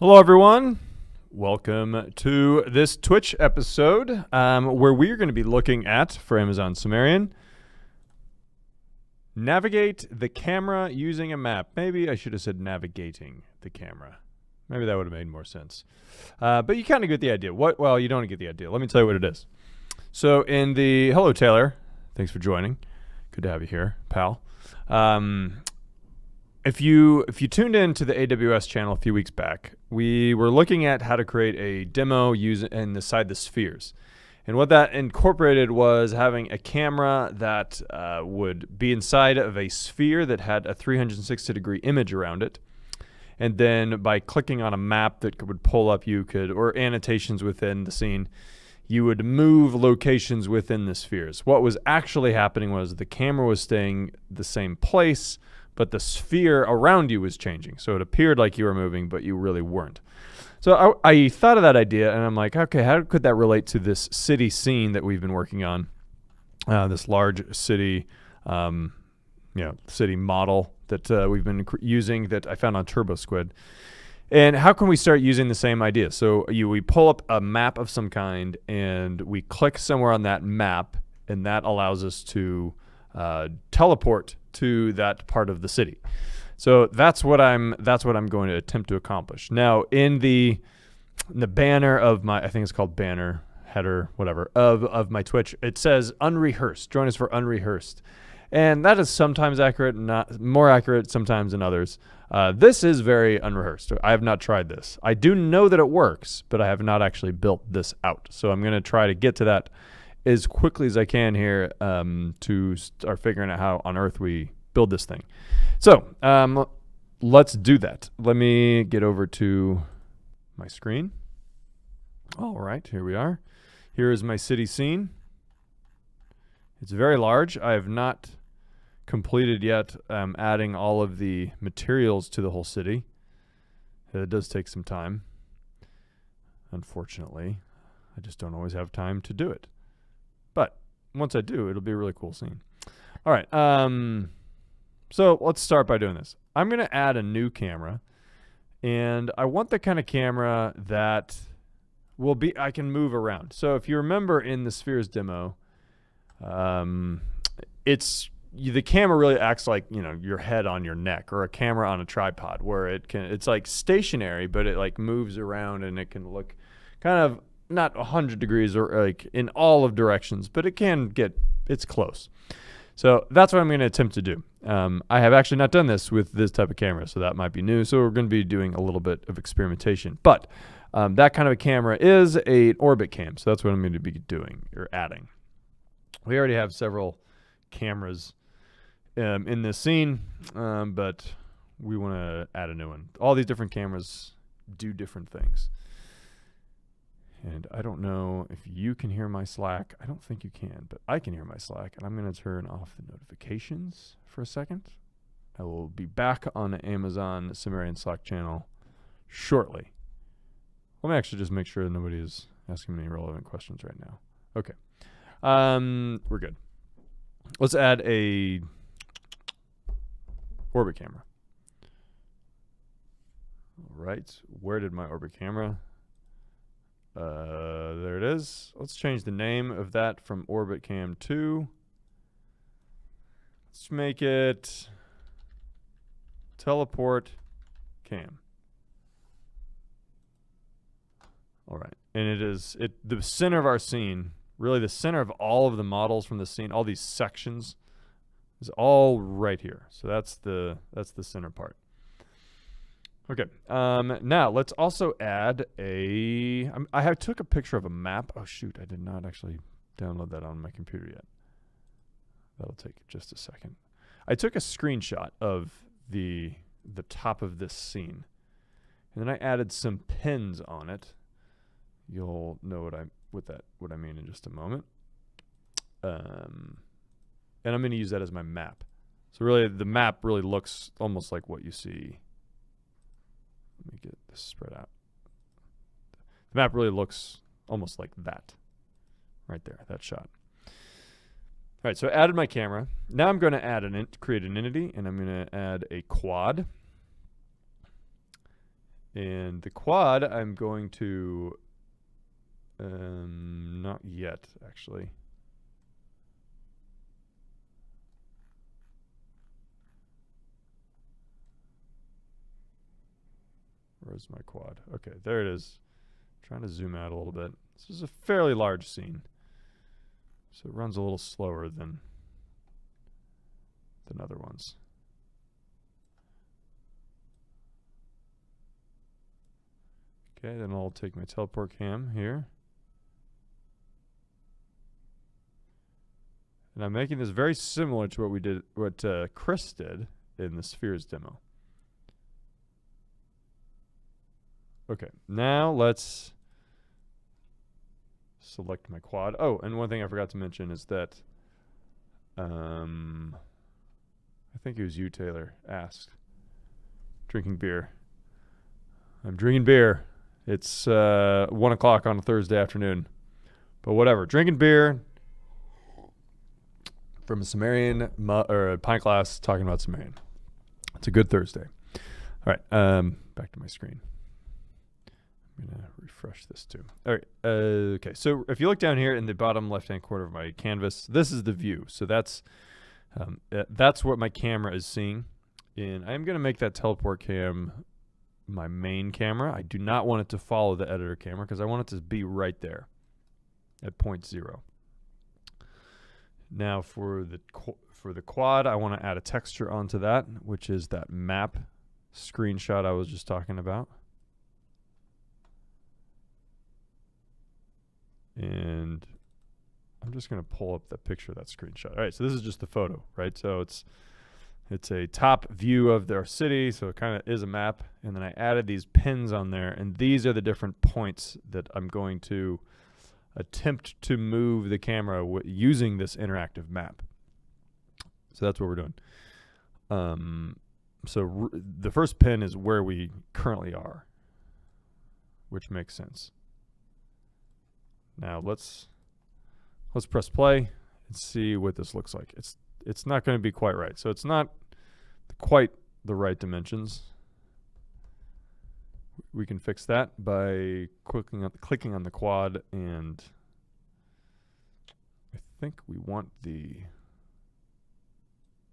Hello, everyone. Welcome to this Twitch episode where we are going to be looking at, for Amazon Sumerian, navigate the camera using a map. Maybe I should have said navigating the camera. Maybe that would have made more sense. But you kind of get the idea. Well, you don't get the idea. Let me tell you what it is. So hello, Taylor. Thanks for joining. Good to have you here, pal. If you tuned in to the AWS channel a few weeks back, we were looking at how to create a demo inside the spheres. And what that incorporated was having a camera that would be inside of a sphere that had a 360-degree image around it. And then by clicking on a map that would pull up, or annotations within the scene, you would move locations within the spheres. What was actually happening was the camera was staying the same place, but the sphere around you was changing. So it appeared like you were moving, but you really weren't. So I thought of that idea, and I'm like, okay, how could that relate to this city scene that we've been working on? This large city, city model that we've been using that I found on TurboSquid. And how can we start using the same idea? So we pull up a map of some kind, and we click somewhere on that map, and that allows us to teleport to that part of the city. So that's what I'm going to attempt to accomplish. Now, in the banner of my, I think it's called banner, header, whatever, of my Twitch, it says unrehearsed. Join us for unrehearsed. And that is sometimes accurate, not more accurate sometimes than others. This is very unrehearsed. I have not tried this. I do know that it works, but I have not actually built this out. So I'm going to try to get to that as quickly as I can here to start figuring out how on earth we build this thing. So let's do that. Let me get over to my screen. All right, here we are. Here is my city scene. It's very large. I have not completed yet adding all of the materials to the whole city. It does take some time. Unfortunately, I just don't always have time to do it. But once I do, it'll be a really cool scene. All right. So let's start by doing this. I'm going to add a new camera. And I want the kind of camera that I can move around. So if you remember in the Spheres demo, the camera really acts like, your head on your neck or a camera on a tripod where it's like stationary, but it like moves around and it can look kind of not 100 degrees or like in all of directions, but it's close. So that's what I'm going to attempt to do. I have actually not done this with this type of camera, so that might be new. So we're going to be doing a little bit of experimentation. But that kind of a camera is an orbit cam. So that's what I'm going to be doing or adding. We already have several cameras in this scene, but we want to add a new one. All these different cameras do different things. And I don't know if you can hear my Slack. I don't think you can, but I can hear my Slack. And I'm going to turn off the notifications for a second. I will be back on the Amazon Sumerian Slack channel shortly. Let me actually just make sure that nobody is asking me relevant questions right now. Okay. We're good. Let's add a orbit camera. All right. Where did my orbit camera? There it is. Let's change the name of that from Orbit Cam 2. Let's make it Teleport Cam. All right. And the center of our scene, really the center of all of the models from the scene, all these sections, is all right here. So that's the center part. Okay, now let's also add I took a picture of a map. Oh shoot, I did not actually download that on my computer yet. That'll take just a second. I took a screenshot of the top of this scene, and then I added some pins on it. You'll know what I mean in just a moment. And I'm going to use that as my map. So really, the map really looks almost like what you see. Let me get this spread out. The map really looks almost like that. Right there, that shot. All right, so I added my camera. Now I'm going to create an entity, and I'm going to add a quad. And the quad, I'm going to, not yet, actually. Where's my quad? Okay, there it is. Trying to zoom out a little bit. This is a fairly large scene, so it runs a little slower than other ones. Okay, then I'll take my teleport cam here. And I'm making this very similar to what Chris did in the spheres demo. Okay, now let's select my quad. Oh, and one thing I forgot to mention is that I think it was you, Taylor, asked. Drinking beer. I'm drinking beer. It's 1 o'clock on a Thursday afternoon. But whatever. Drinking beer from a Sumerian or a pint glass talking about Sumerian. It's a good Thursday. All right. Back to my screen. I'm going to refresh this too. All right. Okay. So if you look down here in the bottom left-hand corner of my canvas, this is the view. So that's what my camera is seeing. And I'm going to make that teleport cam my main camera. I do not want it to follow the editor camera because I want it to be right there at 0.0. Now for the quad, I want to add a texture onto that, which is that map screenshot I was just talking about. And I'm just going to pull up the picture of that screenshot. All right, so this is just the photo, right? So it's a top view of their city, so it kind of is a map. And then I added these pins on there, and these are the different points that I'm going to attempt to move the camera using this interactive map. So that's what we're doing. So the first pin is where we currently are, which makes sense. Now let's press play and see what this looks like. It's not going to be quite right. So it's not quite the right dimensions. We can fix that by clicking on the quad, and I think we want the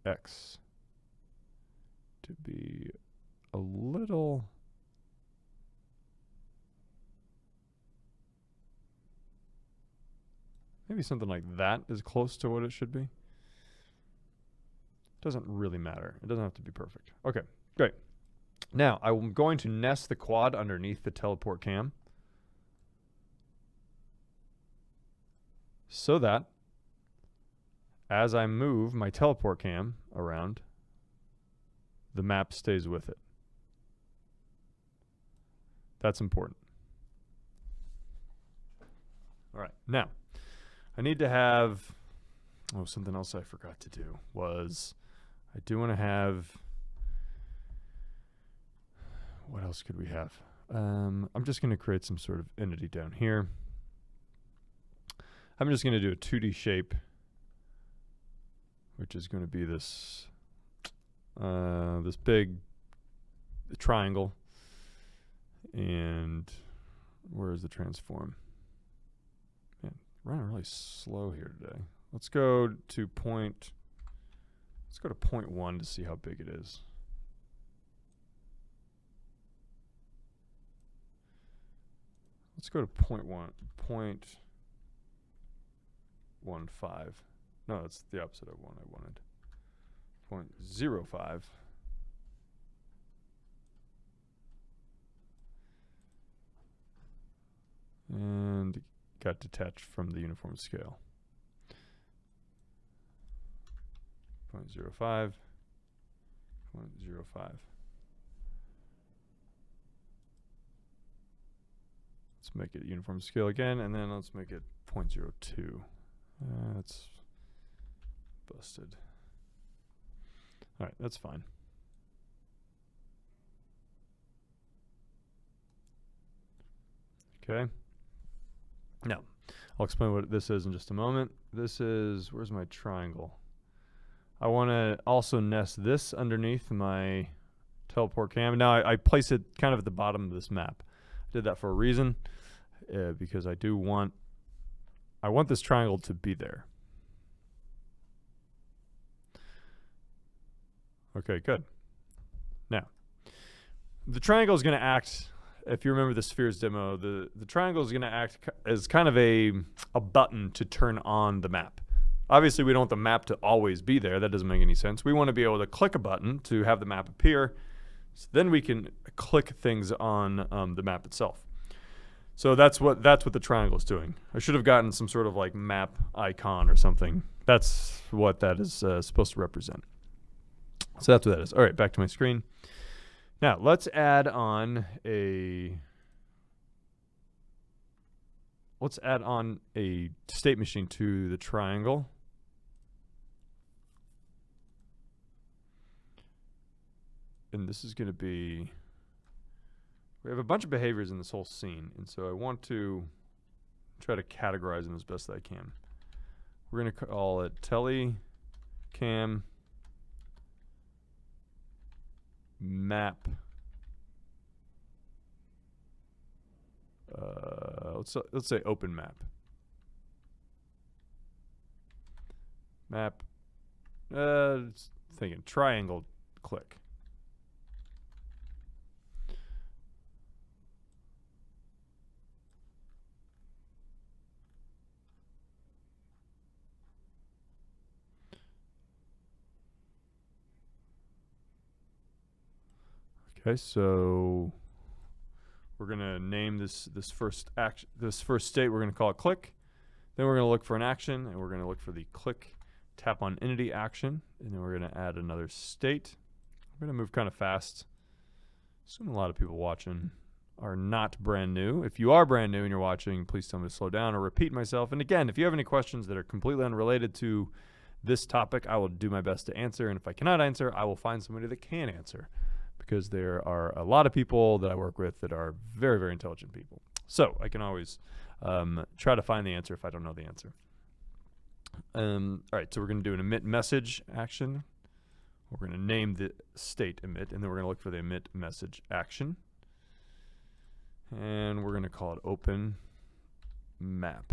X to be a little maybe something like that is close to what it should be. Doesn't really matter. It doesn't have to be perfect. Okay, great. Now, I'm going to nest the quad underneath the teleport cam so that as I move my teleport cam around, the map stays with it. That's important. All right, now, I need to have, something else I forgot to do was I do want to have, what else could we have? I'm just going to create some sort of entity down here. I'm just going to do a 2D shape, which is going to be this this big triangle. And where is the transform? Man, running really slow here today. Let's go to 0.1 to see how big it is. Let's go to 0.15. No, that's the opposite of one I wanted. 0.05. And got detached from the uniform scale. 0.05. 0.05. Let's make it uniform scale again, and then let's make it 0.02. That's busted. All right, that's fine. Okay. Now, I'll explain what this is in just a moment. This is, where's my triangle? I want to also nest this underneath my teleport cam. Now I place it kind of at the bottom of this map. I did that for a reason, because I want this triangle to be there. Okay, good. Now, the triangle is going to act, if you remember the spheres demo, the triangle is going to act as kind of a button to turn on the map. Obviously, we don't want the map to always be there. That doesn't make any sense. We want to be able to click a button to have the map appear. So then we can click things on the map itself. So that's what the triangle is doing. I should have gotten some sort of like map icon or something. That's what that is supposed to represent. So that's what that is. All right, back to my screen. Now let's add on a state machine to the triangle. And this is going to be, we have a bunch of behaviors in this whole scene, and so I want to try to categorize them as best I can. We're going to call it telecam map. Let's say open map. Map. Thinking triangle click. Okay, so we're gonna name this first state. We're gonna call it click. Then we're gonna look for an action, and we're gonna look for the click tap on entity action, and then we're gonna add another state. We're gonna move kind of fast. Assume a lot of people watching are not brand new. If you are brand new and you're watching, please tell me to slow down or repeat myself. And again, if you have any questions that are completely unrelated to this topic, I will do my best to answer. And if I cannot answer, I will find somebody that can answer, because there are a lot of people that I work with that are very, very intelligent people. So I can always try to find the answer if I don't know the answer. All right, so we're going to do an emit message action. We're going to name the state emit, and then we're going to look for the emit message action. And we're going to call it open map.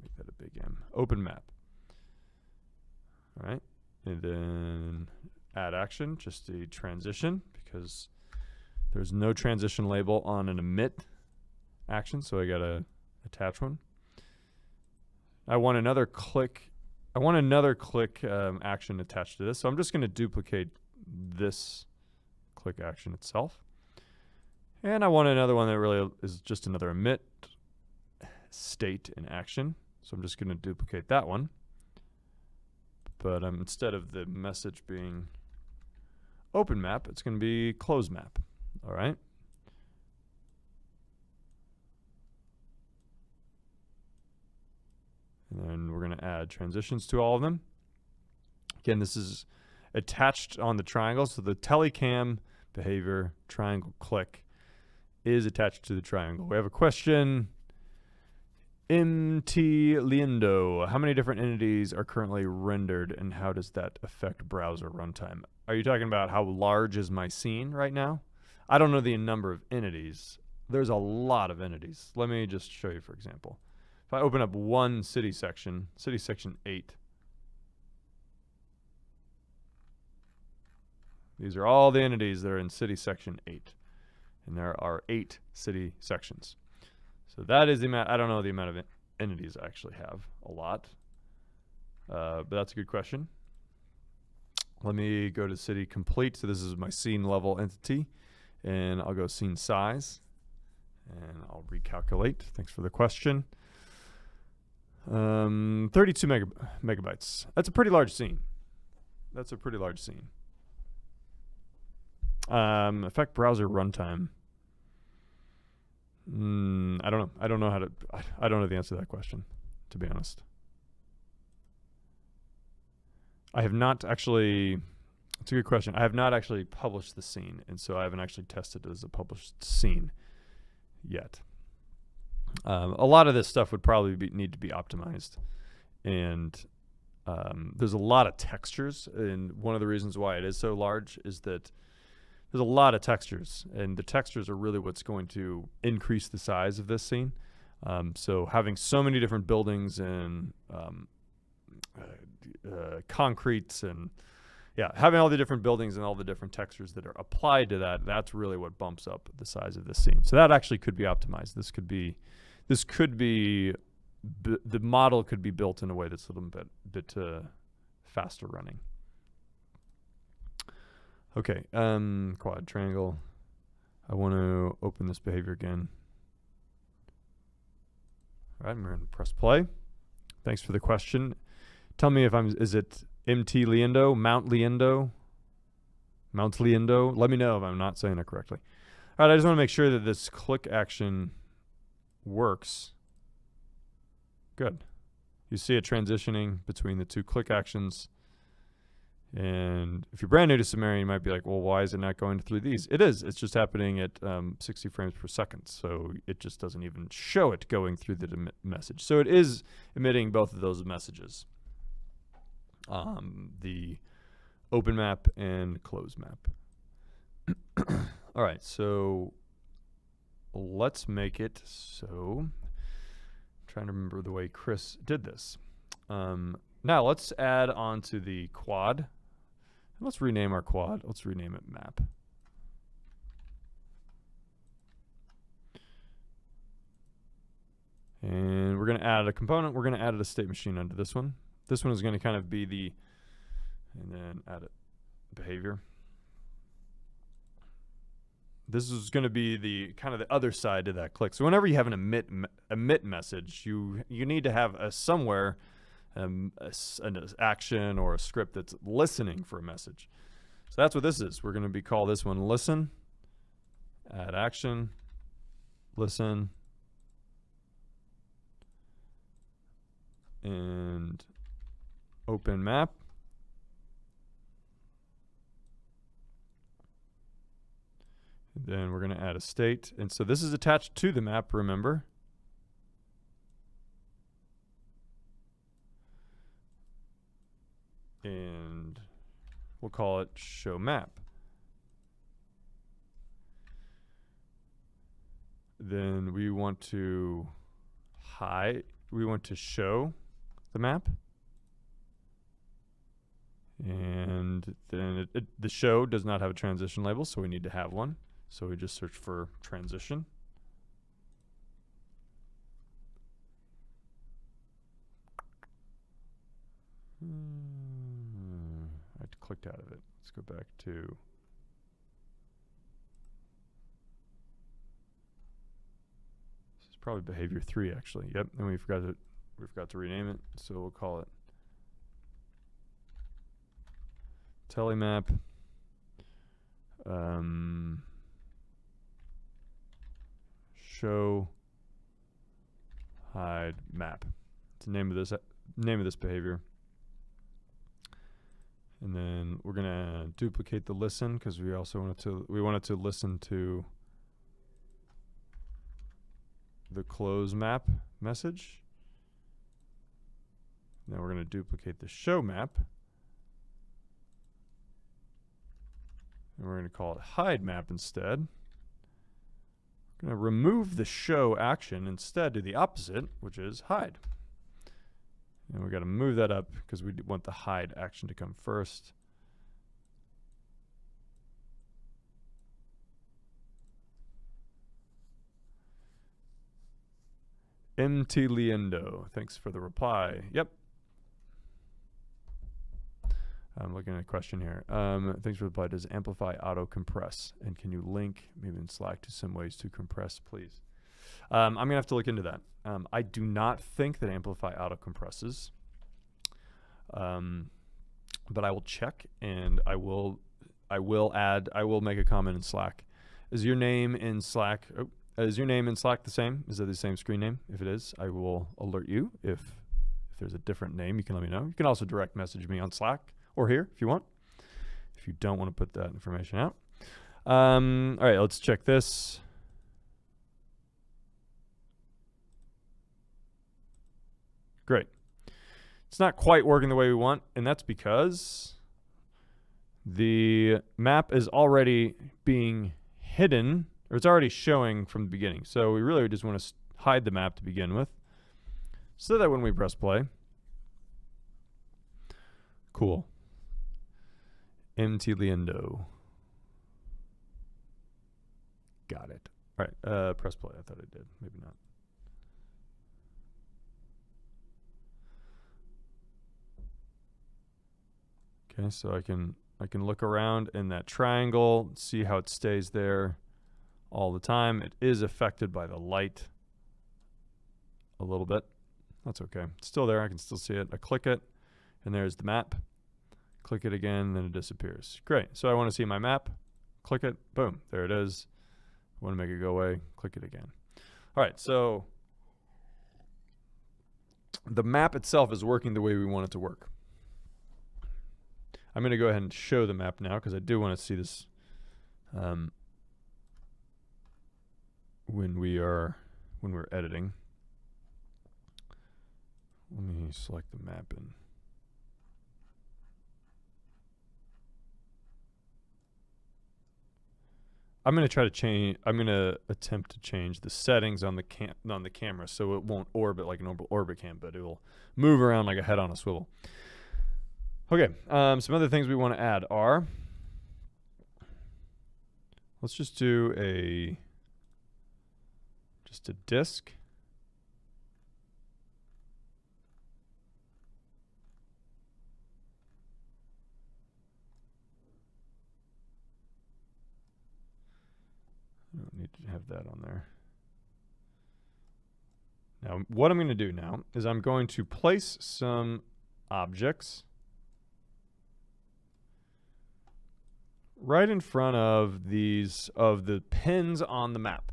Make that a big M. Open map. All right, and then add action, just a transition, because there's no transition label on an emit action, so I gotta attach one. I want another click action attached to this, so I'm just gonna duplicate this click action itself. And I want another one that really is just another emit state in action, so I'm just gonna duplicate that one. But instead of the message being open map, it's going to be close map. All right. And then we're going to add transitions to all of them. Again, this is attached on the triangle, so the telecam behavior triangle click is attached to the triangle. We have a question. MT Lindo, how many different entities are currently rendered, and how does that affect browser runtime? Are you talking about how large is my scene right now? I don't know the number of entities. There's a lot of entities. Let me just show you, for example. If I open up one city section 8, these are all the entities that are in city section 8. And there are 8 city sections. So that is the amount. I don't know the amount of entities I actually have. A lot. But that's a good question. Let me go to city complete. So this is my scene level entity. And I'll go scene size. And I'll recalculate. Thanks for the question. 32 megabytes. That's a pretty large scene. Affect browser runtime. I don't know. I don't know the answer to that question, to be honest. I have not actually, it's a good question. I have not actually published the scene, and so I haven't actually tested it as a published scene yet. A lot of this stuff would probably need to be optimized, and there's a lot of textures, and one of the reasons why it is so large is that there's a lot of textures, and the textures are really what's going to increase the size of this scene. So having so many different buildings and concretes and having all the different buildings and all the different textures that are applied to that, that's really what bumps up the size of this scene. So that actually could be optimized. The model could be built in a way that's a little bit faster running. Okay, quad triangle. I want to open this behavior again. All right, I'm going to press play. Thanks for the question. Tell me if is it MT Liendo, Mount Liendo? Mount Liendo? Let me know if I'm not saying it correctly. All right, I just want to make sure that this click action works. Good. You see it transitioning between the two click actions. And if you're brand new to Sumerian, you might be like, well, why is it not going through these? It is. It's just happening at 60 frames per second. So it just doesn't even show it going through the message. So it is emitting both of those messages. The open map and close map. All right, so let's make it so. I'm trying to remember the way Chris did this. Now let's add on to the quad. Let's rename our quad. Let's rename it map. And we're going to add a component. We're going to add a state machine under this one. This one is going to kind of be and then add a behavior. This is going to be the kind of the other side to that click. So whenever you have an emit message, you need to have somewhere an action or a script that's listening for a message. So that's what this is. We're going to call this one listen, add action, listen, and open map. And then we're going to add a state. And so this is attached to the map, remember. And we'll call it show map. Then we want to show the map. And then the show does not have a transition label, so we need to have one. So we just search for transition. I clicked out of it. Let's go back to this is probably behavior 3 actually. Yep, and we forgot to rename it, so we'll call it telemap. Show hide map. It's the name of this behavior. And then we're gonna duplicate the listen because we also wanted to listen to the close map message. Now we're gonna duplicate the show map. And we're gonna call it hide map instead. We're gonna remove the show action, instead do the opposite, which is hide. And we got to move that up because we want the hide action to come first. MT Liendo, thanks for the reply. Yep. I'm looking at a question here. Thanks for the reply. Does Amplify auto compress? And can you link maybe in Slack to some ways to compress, please? I'm going to have to look into that. I do not think that Amplify auto compresses, but I will check and I will make a comment in Slack. Is your name in Slack? Is your name in Slack the same? Is it the same screen name? If it is, I will alert you. If there's a different name, you can let me know. You can also direct message me on Slack or here if you want. If you don't want to put that information out. All right, let's check this. Great. It's not quite working the way we want, and that's because the map is already being hidden, or it's already showing from the beginning. So we really just want to hide the map to begin with, so that when we press play, cool. MT Liendo. Got it. All right, press play. I thought I did. Maybe not. Okay, so I can look around in that triangle, see how it stays there all the time. It is affected by the light a little bit. That's okay. It's still there. I can still see it. I click it, and there's the map. Click it again, then it disappears. Great. So I want to see my map. Click it. Boom. There it is. I want to make it go away. Click it again. All right. So the map itself is working the way we want it to work. I'm going to go ahead and show the map now because I do want to see this when we're editing. Let me select the map and I'm going to try to change. I'm going to attempt to change the settings on the camera so it won't orbit like an orbit cam, but it will move around like a head on a swivel. Okay, some other things we want to add are, let's just do just a disk. I don't need to have that on there. Now, what I'm going to do now is I'm going to place some objects right in front of the pins on the map.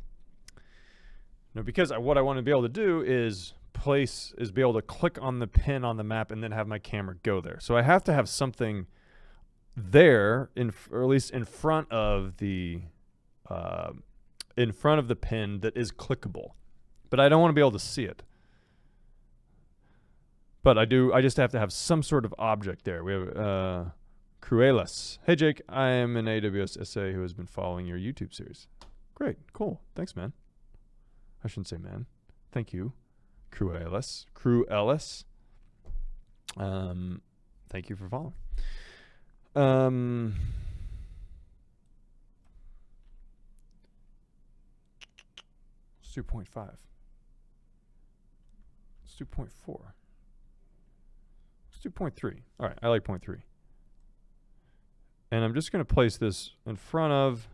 Now, because what I want to be able to do is be able to click on the pin on the map and then have my camera go there. So I have to have something there, or at least in front of the pin that is clickable. But I don't want to be able to see it. But I just have to have some sort of object there. We have Cruelas. Hey, Jake, I am an AWS SA who has been following your YouTube series. Great, cool. Thanks, man. I shouldn't say man. Thank you, Cruelas. Thank you for following. Let's do 0.5. Let's do 0.4. Let's do 0.3. All right, I like 0.3. And I'm just going to place this in front of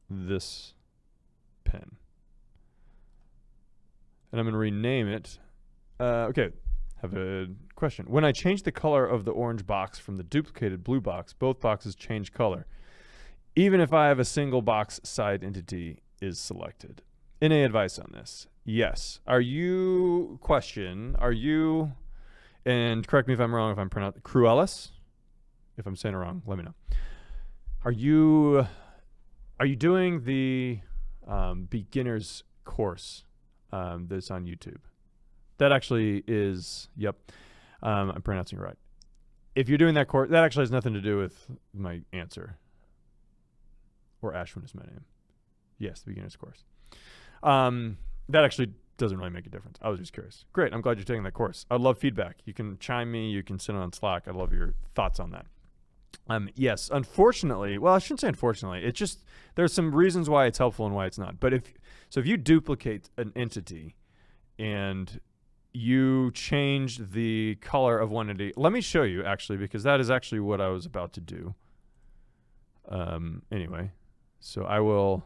this pin. And I'm going to rename it. Okay, have a question. When I change the color of the orange box from the duplicated blue box, both boxes change color, even if I have a single box side entity is selected. Any advice on this? Yes. Are you, and correct me if I'm wrong, if I'm pronouncing Cruelas. If I'm saying it wrong, let me know. Are you doing the beginner's course that's on YouTube? That actually is, yep, I'm pronouncing it right. If you're doing that course, that actually has nothing to do with my answer. Or Ashwin is my name. Yes, the beginner's course. That actually doesn't really make a difference. I was just curious. Great, I'm glad you're taking that course. I'd love feedback. You can chime me, you can send it on Slack. I'd love your thoughts on that. Yes, unfortunately, well, I shouldn't say unfortunately. It's just, there's some reasons why it's helpful and why it's not. But if you duplicate an entity and you change the color of one entity, let me show you actually, because that is actually what I was about to do. Anyway, so I will,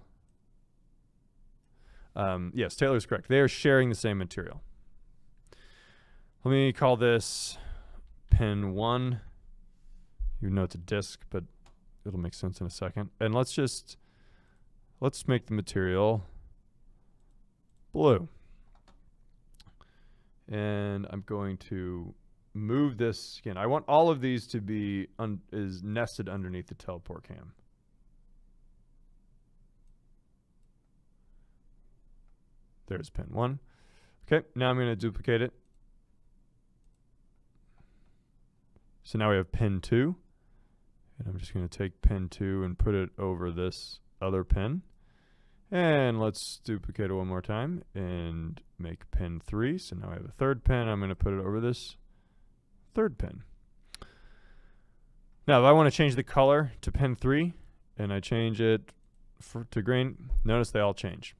yes, Taylor's correct. They are sharing the same material. Let me call this pin 1. Even though it's a disk, but it'll make sense in a second. And let's make the material blue. And I'm going to move this again. I want all of these to be nested underneath the teleport cam. there's pin 1. Okay, now I'm going to duplicate it. So now we have pin 2. And I'm just going to take pin 2 and put it over this other pin. And let's duplicate it one more time and make pin 3. So now I have a third pin. I'm going to put it over this third pin. Now, if I want to change the color to pin 3 and I change it to green, notice they all change.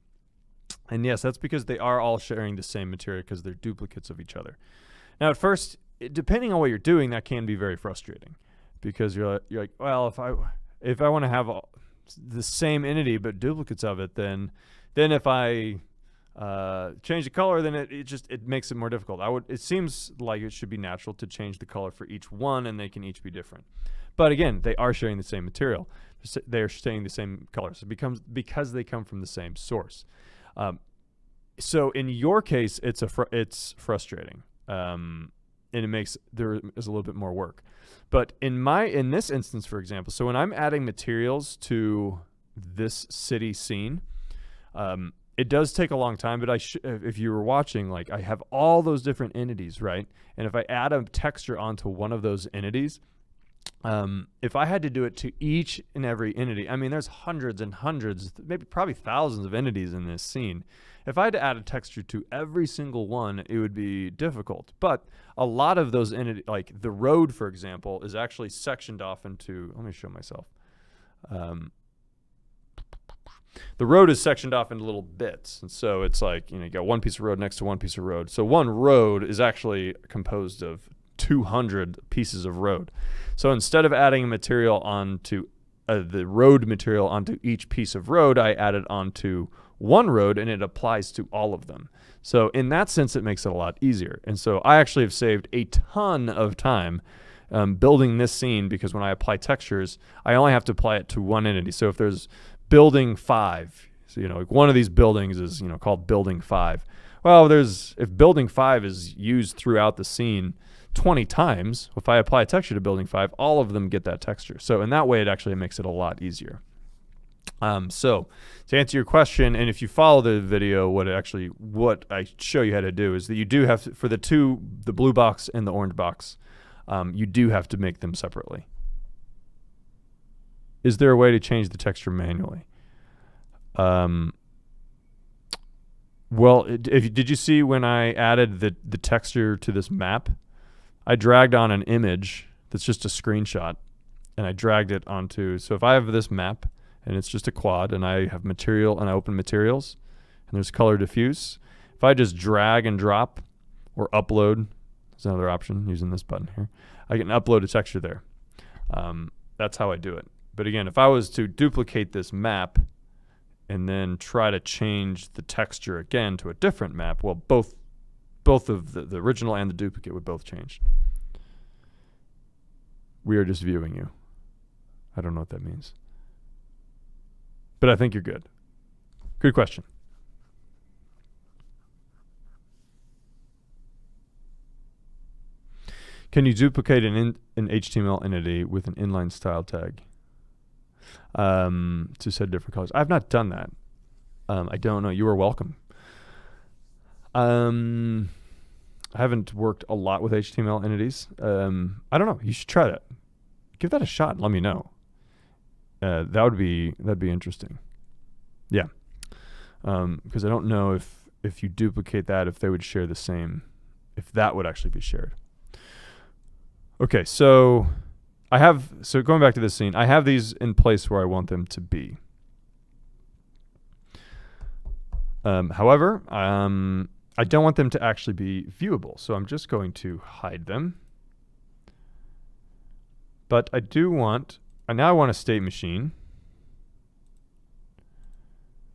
And yes, that's because they are all sharing the same material because they're duplicates of each other. Now, at first, depending on what you're doing, that can be very frustrating because you're like, well, if I want to have the same entity but duplicates of it, then if I change the color, then it makes it more difficult. It seems like it should be natural to change the color for each one, and they can each be different. But again, they are sharing the same material. They're sharing the same colors. It becomes because they come from the same source. So in your case, it's frustrating, and there is a little bit more work. But in this instance, for example, so when I'm adding materials to this city scene, it does take a long time. But if you were watching, like I have all those different entities, right? And if I add a texture onto one of those entities, if I had to do it to each and every entity, I mean, there's hundreds and hundreds, maybe probably thousands of entities in this scene. If I had to add a texture to every single one, it would be difficult. But a lot of those entities, like the road, for example, is actually sectioned off into, let me show myself. The road is sectioned off into little bits. And so it's like, you got one piece of road next to one piece of road. So one road is actually composed of 200 pieces of road. So instead of adding material onto the road material onto each piece of road, I add it onto one road, and it applies to all of them. So in that sense, it makes it a lot easier. And so I actually have saved a ton of time building this scene, because when I apply textures, I only have to apply it to one entity. So if there's building 5, so, like one of these buildings is called building 5. Well, if building 5 is used throughout the scene 20 times, if I apply a texture to building 5, all of them get that texture. So in that way, it actually makes it a lot easier. So to answer your question, and if you follow the video, what I show you how to do is that you do have to, for the blue box and the orange box, you do have to make them separately. Is there a way to change the texture manually? Well, did you see when I added the texture to this map? I dragged on an image that's just a screenshot, and I dragged it onto, so if I have this map, and it's just a quad, and I have material, and I open materials, and there's color diffuse, if I just drag and drop, or upload, there's another option using this button here, I can upload a texture there. That's how I do it. But again, if I was to duplicate this map, and then try to change the texture again to a different map, well, both of the original and the duplicate would both change. We are just viewing you. I don't know what that means. But I think you're good. Good question. Can you duplicate an HTML entity with an inline style tag to set different colors? I've not done that. I don't know. You are welcome. I haven't worked a lot with HTML entities. I don't know. You should try that. Give that a shot and let me know. That'd be interesting. Yeah. Because I don't know if you duplicate that, if they would share the same, if that would actually be shared. Okay, so going back to this scene, I have these in place where I want them to be. However, I don't want them to actually be viewable, so I'm just going to hide them. But I now want a state machine.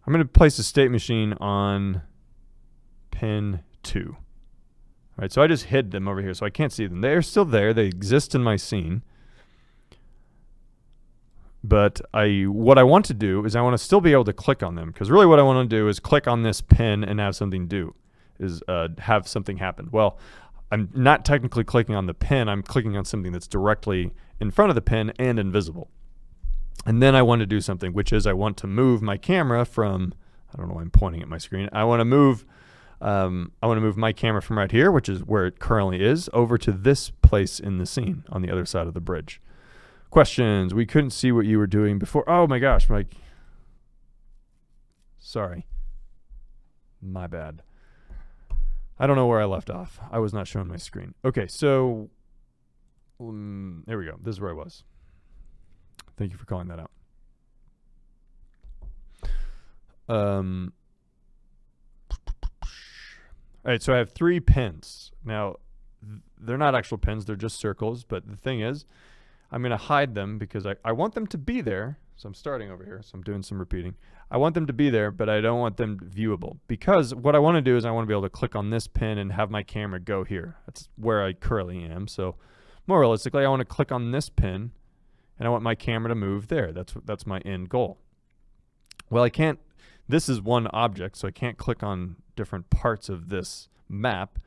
I'm going to place a state machine on pin 2. All right, so I just hid them over here, so I can't see them. They're still there. They exist in my scene. But what I want to do is I want to still be able to click on them, because really what I want to do is click on this pin and have something have something happen. Well, I'm not technically clicking on the pin. I'm clicking on something that's directly in front of the pin and invisible. And then I want to do something, which is I want to move my camera from, don't know why I'm pointing at my screen. I want to move my camera from right here, which is where it currently is, over to this place in the scene on the other side of the bridge. Questions? We couldn't see what you were doing before. Oh my gosh, Mike. Sorry. My bad. I don't know where I left off. I was not showing my screen. Okay, so there we go. This is where I was. Thank you for calling that out. All right, so I have 3 pins. Now, they're not actual pins. They're just circles. But the thing is, I'm going to hide them because I want them to be there. So I'm starting over here. So I'm doing some repeating. I want them to be there, but I don't want them viewable. Because what I want to do is I want to be able to click on this pin and have my camera go here. That's where I currently am. So more realistically, I want to click on this pin, and I want my camera to move there. That's my end goal. Well, I can't. This is one object, so I can't click on different parts of this map.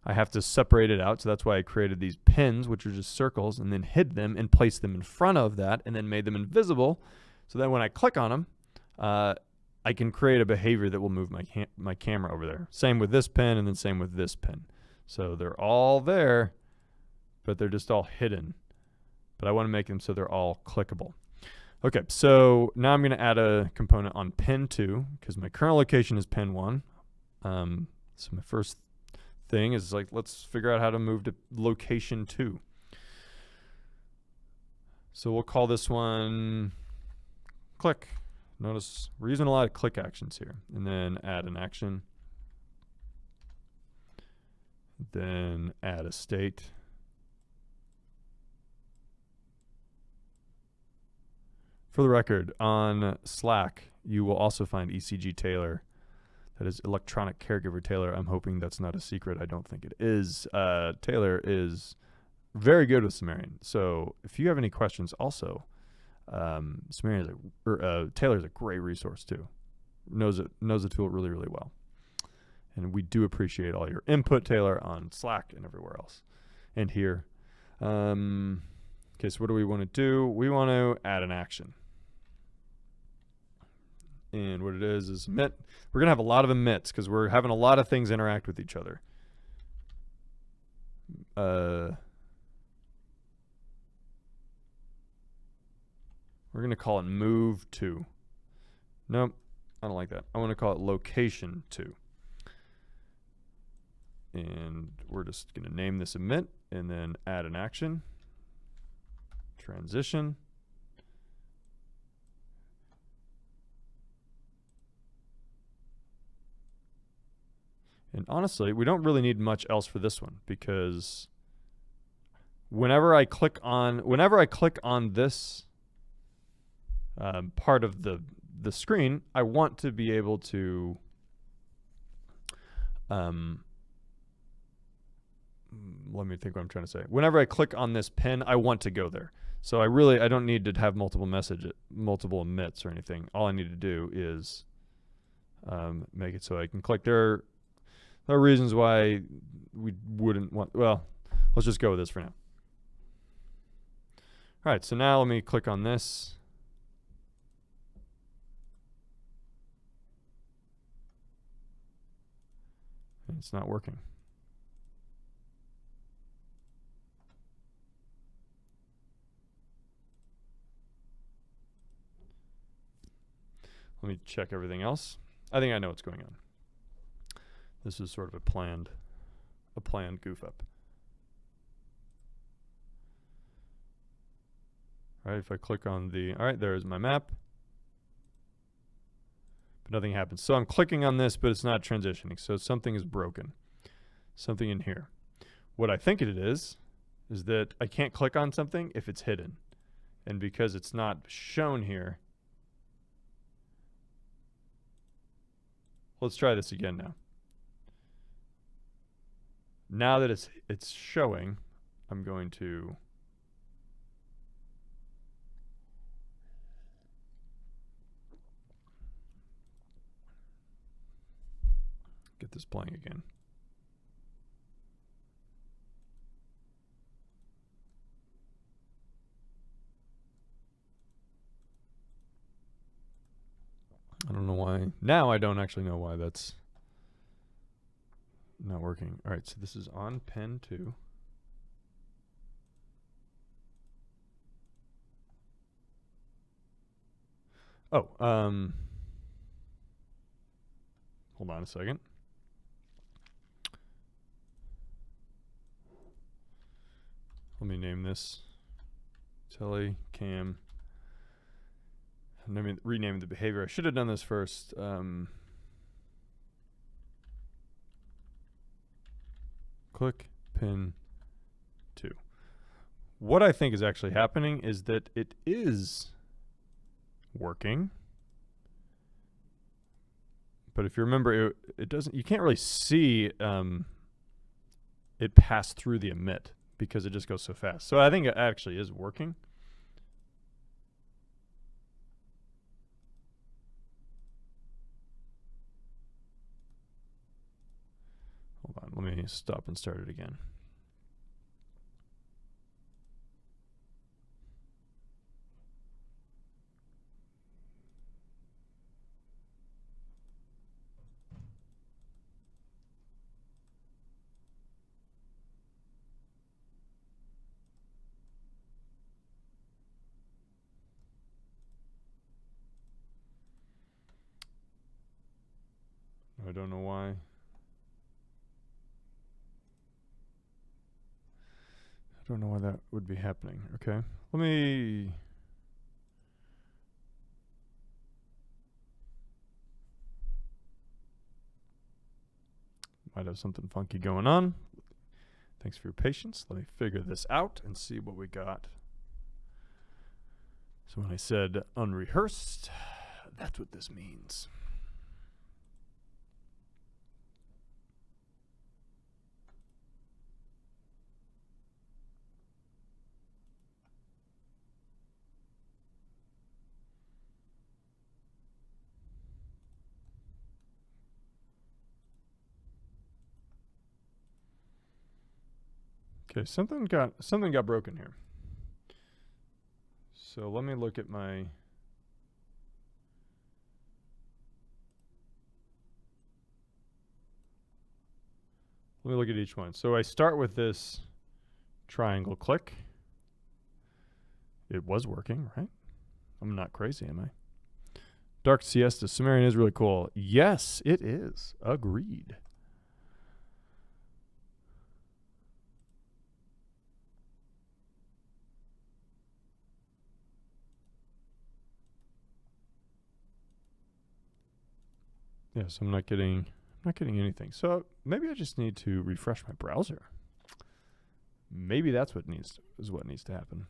I have to separate it out, so that's why I created these pins, which are just circles, and then hid them and placed them in front of that, and then made them invisible, so that when I click on them, I can create a behavior that will move my camera over there. Same with this pin, and then same with this pin. So they're all there, but they're just all hidden. But I want to make them so they're all clickable. Okay, so now I'm going to add a component on pin 2 because my current location is pin 1. So my first thing is like, let's figure out how to move to location 2. So we'll call this one click. Notice we're using a lot of click actions here. And then add an action. Then add a state. For the record, on Slack, you will also find ECG Taylor. That is Electronic Caregiver Taylor. I'm hoping that's not a secret. I don't think it is. Taylor is very good with Sumerian. So if you have any questions also, Taylor is a great resource too. Knows the tool really, really well. And we do appreciate all your input, Taylor, on Slack and everywhere else. And here. Okay, so what do we want to do? We want to add an action. And what it is emit. We're going to have a lot of emits because we're having a lot of things interact with each other. We're going to call it move to. Nope, I don't like that. I want to call it location to. And we're just going to name this emit and then add an action. Transition. And honestly, we don't really need much else for this one because whenever I click on this part of the screen, I want to be able to let me think what I'm trying to say. Whenever I click on this pin, I want to go there. So I don't need to have multiple emits or anything. All I need to do is make it so I can click. There are reasons why we wouldn't want, well, let's just go with this for now. All right, so now let me click on this. And it's not working. Let me check everything else. I think I know what's going on. This is sort of a planned goof up. All right, if I click on all right, there's my map. But nothing happens. So I'm clicking on this, but it's not transitioning. So something is broken. Something in here. What I think it is that I can't click on something if it's hidden. And because it's not shown here, let's try this again now. Now that it's showing, I'm going to get this playing again. I don't know why why. Now I don't actually know why that's not working. All right, so this is on pen 2. Oh, hold on a second. Let me name this telecam. Let me rename the behavior. I should have done this first. Click pin 2. What I think is actually happening is that it is working. But if you remember, it doesn't. You can't really see it pass through the emit because it just goes so fast. So I think it actually is working. Hold on, let me stop and start it again. I don't know why. I don't know why that would be happening. Okay, let me. Might have something funky going on. Thanks for your patience. Let me figure this out and see what we got. So when I said unrehearsed, that's what this means. Okay, something got broken here. So let me look at my. Let me look at each one. So I start with this triangle click. It was working, right? I'm not crazy, am I? Dark Siesta, Sumerian is really cool. Yes, it is. Agreed. Yes, I'm not getting anything. So maybe I just need to refresh my browser. Maybe that's what needs to happen.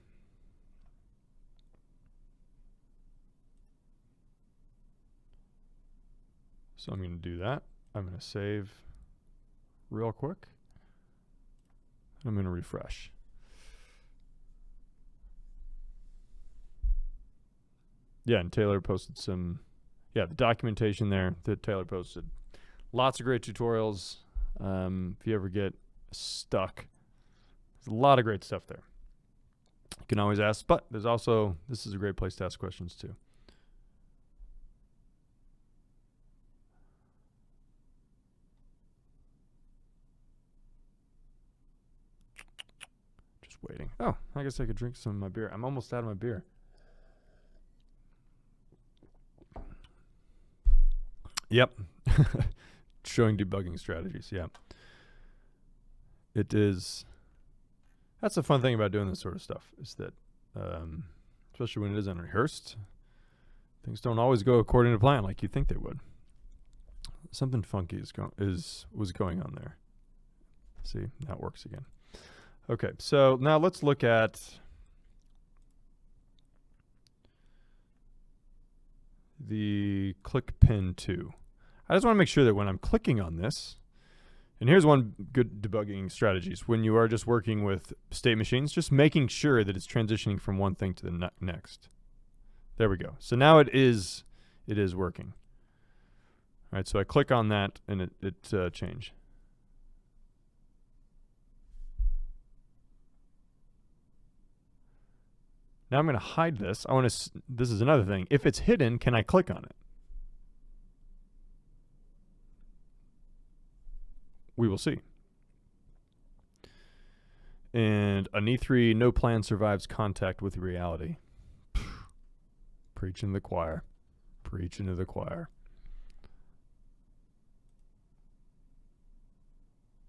So I'm going to do that. I'm going to save real quick. I'm going to refresh. Yeah, and Taylor posted some, the documentation there that Taylor posted. Lots of great tutorials. If you ever get stuck, there's a lot of great stuff there. You can always ask, but there's also, this is a great place to ask questions too. Just waiting. Oh, I guess I could drink some of my beer. I'm almost out of my beer. Yep. Showing debugging strategies. Yeah. It is. That's the fun thing about doing this sort of stuff is that, especially when it is unrehearsed, things don't always go according to plan like you think they would. Something funky was going on there. See, now it works again. Okay, so now let's look at the click pin 2. I just want to make sure that when I'm clicking on this, and here's one good debugging strategies when you are just working with state machines, just making sure that it's transitioning from one thing to the next. There we go. So now it is working. All right, so I click on that and it changed. Now I'm going to hide this. This is another thing. If it's hidden, can I click on it? we will see. And an E3, no plan survives contact with reality. Preaching to the choir. Preaching to the choir.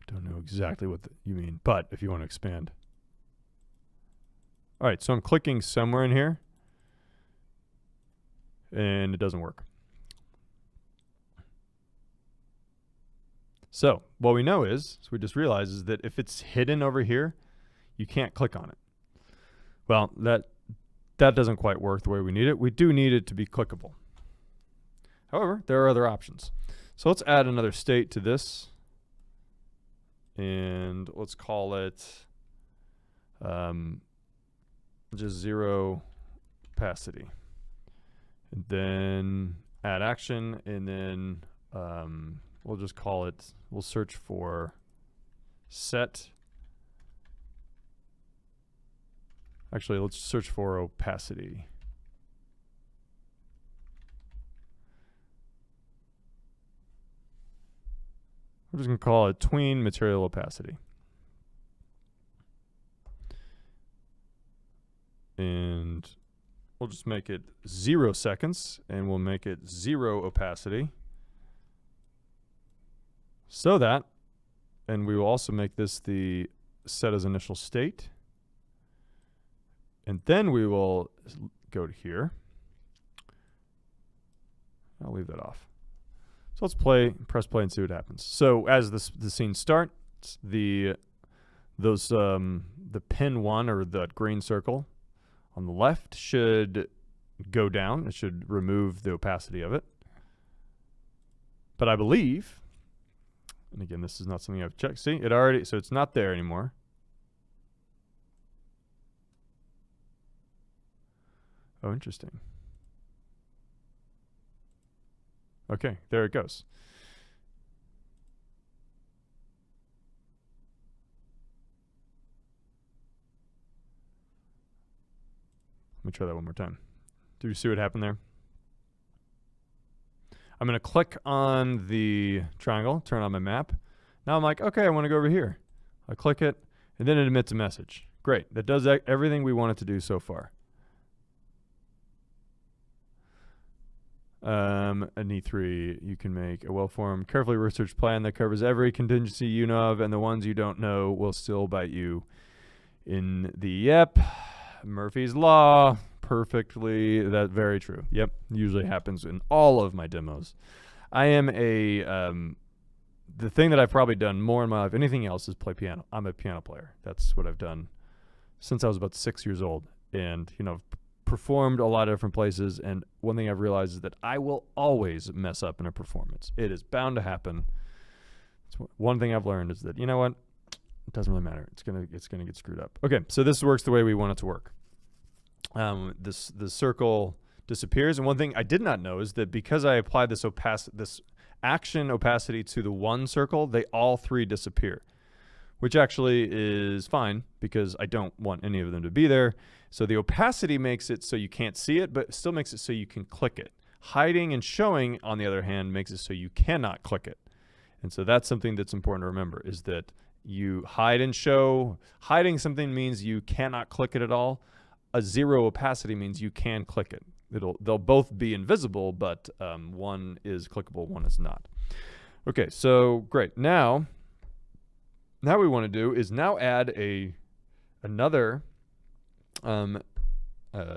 Don't know exactly what you mean, but if you want to expand. All right, so I'm clicking somewhere in here, and it doesn't work. So what we know is, so we just realized, is that if it's hidden over here, you can't click on it. Well, that doesn't quite work the way we need it. We do need it to be clickable. However, there are other options. So let's add another state to this. And let's call it just 0 opacity. And then add action, and then we'll just call it, we'll search for set. Actually, let's search for opacity. We're just going to call it tween material opacity. And we'll just make it 0 seconds, and we'll make it 0 opacity. So that, and we will also make this the set as initial state. And then we will go to here. I'll leave that off. So let's press play and see what happens. So as the scene starts, the pin 1 or the green circle on the left should go down. It should remove the opacity of it. But I believe, and again, this is not something I've checked. See, it already, so it's not there anymore. Oh, interesting. Okay, there it goes. Let me try that one more time. Do you see what happened there? I'm going to click on the triangle, turn on my map. Now I'm like, okay, I want to go over here. I click it, and then it emits a message. Great. That does everything we want it to do so far. An E3, you can make a well-formed, carefully researched plan that covers every contingency you know of, and the ones you don't know will still bite you in the yep. Murphy's Law. Perfectly. That's very true. Yep. Usually happens in all of my demos. I am the thing that I've probably done more in my life, anything else, is play piano. I'm a piano player. That's what I've done since I was about 6 years old. And, you know, performed a lot of different places, and one thing I've realized is that I will always mess up in a performance. It is bound to happen. One thing I've learned is that, you know what, it doesn't really matter. It's gonna get screwed up. Okay, so this works the way we want it to work. The circle disappears, and one thing I did not know is that because I applied this action opacity to the one circle, they all three disappear, which actually is fine because I don't want any of them to be there. So the opacity makes it so you can't see it, but still makes it so you can click it. Hiding and showing, on the other hand, makes it so you cannot click it. And so that's something that's important to remember, is that you hide and show. Hiding something means you cannot click it at all. A 0 opacity means you can click it. They'll both be invisible, but one is clickable, one is not. Okay, so great. Now we want to do is now add another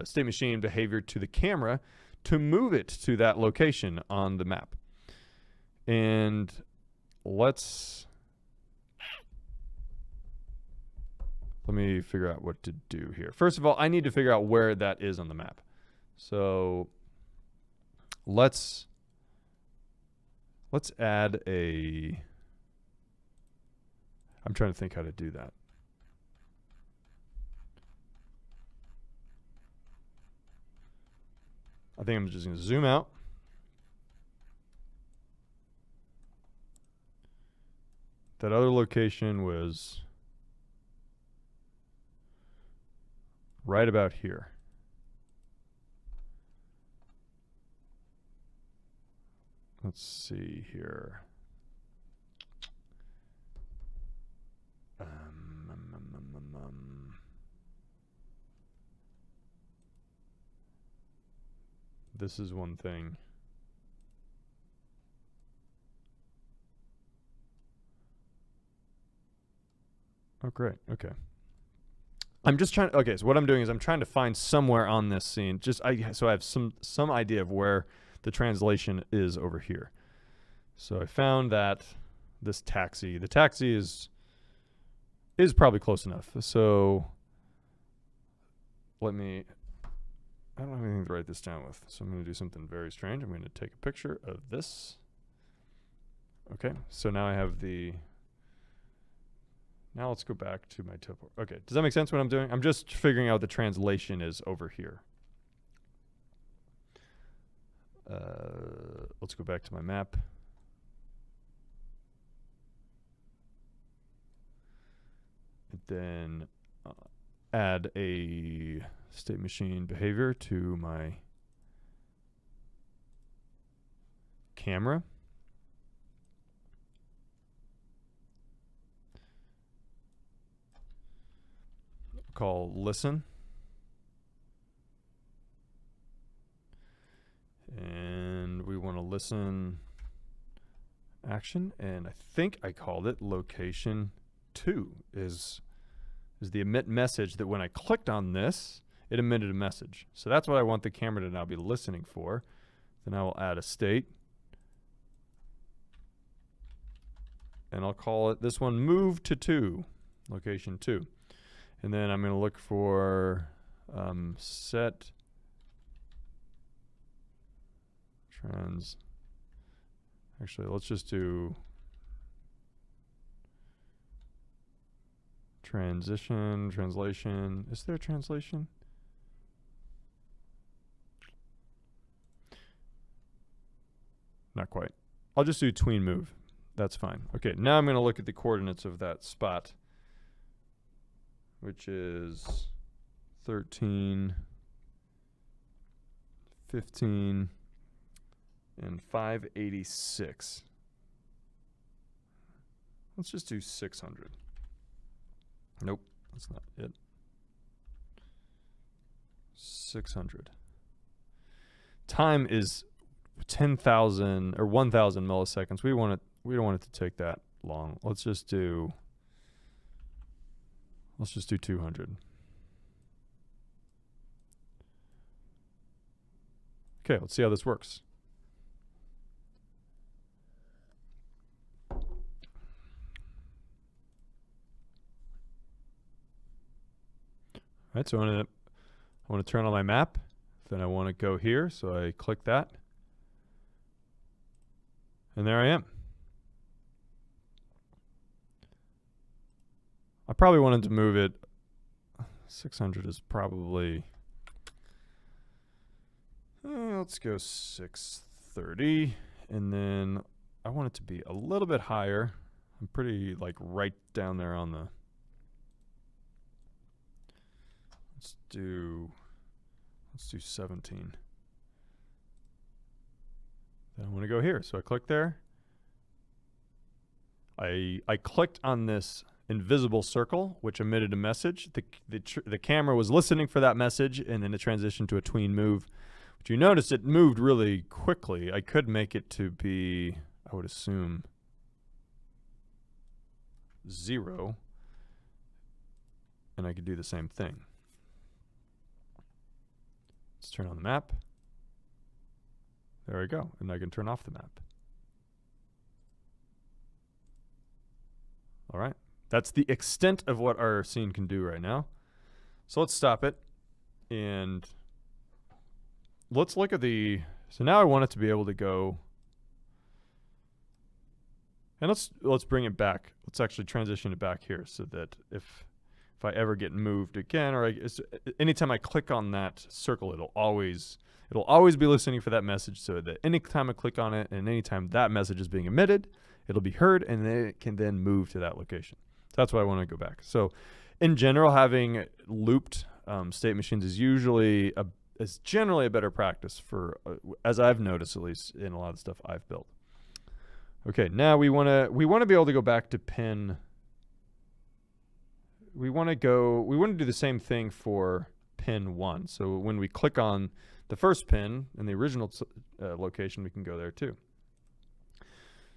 state machine behavior to the camera to move it to that location on the map. And let me figure out what to do here. First of all, I need to figure out where that is on the map. So let's add I'm trying to think how to do that. I think I'm just going to zoom out. That other location was right about here. Let's see here. this is one thing. Oh, great. Okay. I'm just trying. Okay, so what I'm doing is I'm trying to find somewhere on this scene. So I have some idea of where the translation is over here. So I found that this taxi. The taxi is probably close enough. So let me. I don't have anything to write this down with, so I'm going to do something very strange. I'm going to take a picture of this. Okay, so now I have the. Now let's go back to my topo. Okay, does that make sense what I'm doing? I'm just figuring out what the translation is over here. Let's go back to my map. And then add a state machine behavior to my camera. Call listen. And we want to listen action, and I think I called it location 2 is the emit message that when I clicked on this, it emitted a message. So that's what I want the camera to now be listening for. Then I will add a state. And I'll call it this one move to 2, location 2. And then I'm going to look for set trans. Actually, let's just do transition, translation. Is there a translation? Not quite. I'll just do tween move. That's fine. Okay, now I'm going to look at the coordinates of that spot, which is 13, 15, and 586. Let's just do 600. Nope, that's not it. 600. Time is 10,000 or 1,000 milliseconds. We don't want it to take that long. Let's just do 200. Okay, let's see how this works. All right, so I want to turn on my map. Then I want to go here, so I click that. And there I am. I probably wanted to move it. 600 is probably. Let's go 630. And then I want it to be a little bit higher. I'm pretty like right down there on the. Let's do 17. Then I want to go here. So I click there. I clicked on this invisible circle, which emitted a message. The camera was listening for that message, and then it transitioned to a tween move. But you notice it moved really quickly. I could make it to be, I would assume, 0. And I could do the same thing. Let's turn on the map. There we go. And I can turn off the map. All right. That's the extent of what our scene can do right now. So let's stop it. And let's look at the... So now I want it to be able to go... And let's bring it back. Let's actually transition it back here so that if I ever get moved again, or anytime I click on that circle, it'll always be listening for that message, so that anytime I click on it and anytime that message is being emitted, it'll be heard, and then it can then move to that location. So that's why I want to go back. So in general, having looped state machines is generally a better practice for, as I've noticed, at least in a lot of the stuff I've built. Okay, now we want to be able to go back to pin. We want to do the same thing for pin 1. So when we click on the first pin in the original location, we can go there too.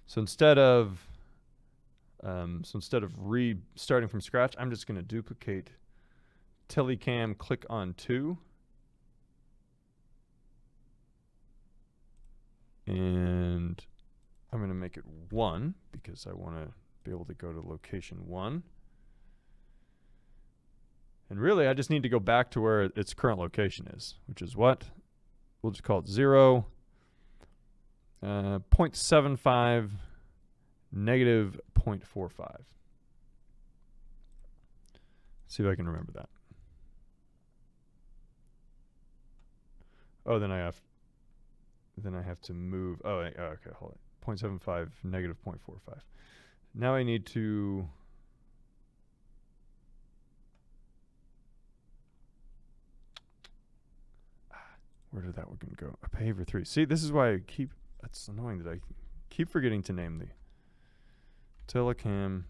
So instead of restarting from scratch, I'm just going to duplicate telecam, click on 2, and I'm going to make it 1 because I want to be able to go to location 1. And really, I just need to go back to where its current location is, which is what? We'll just call it 0, 0.75, negative 0.45. See if I can remember that. Oh, then I have to move. Oh, okay, hold it. 0.75, negative 0.45. Now I need to where did that one go? Behavior 3. See, this is why it's annoying that I keep forgetting to name the telecam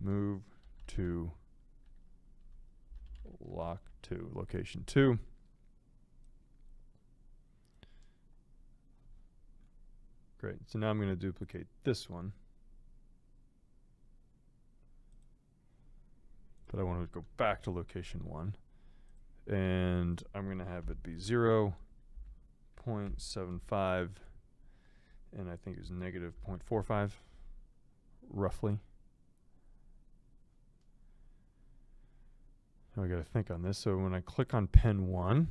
move to lock 2, location 2. Great. So now I'm going to duplicate this one. But I want to go back to location 1. And I'm going to have it be 0.75, and I think it was negative 0.45, roughly. Now I got to think on this. So when I click on pin 1,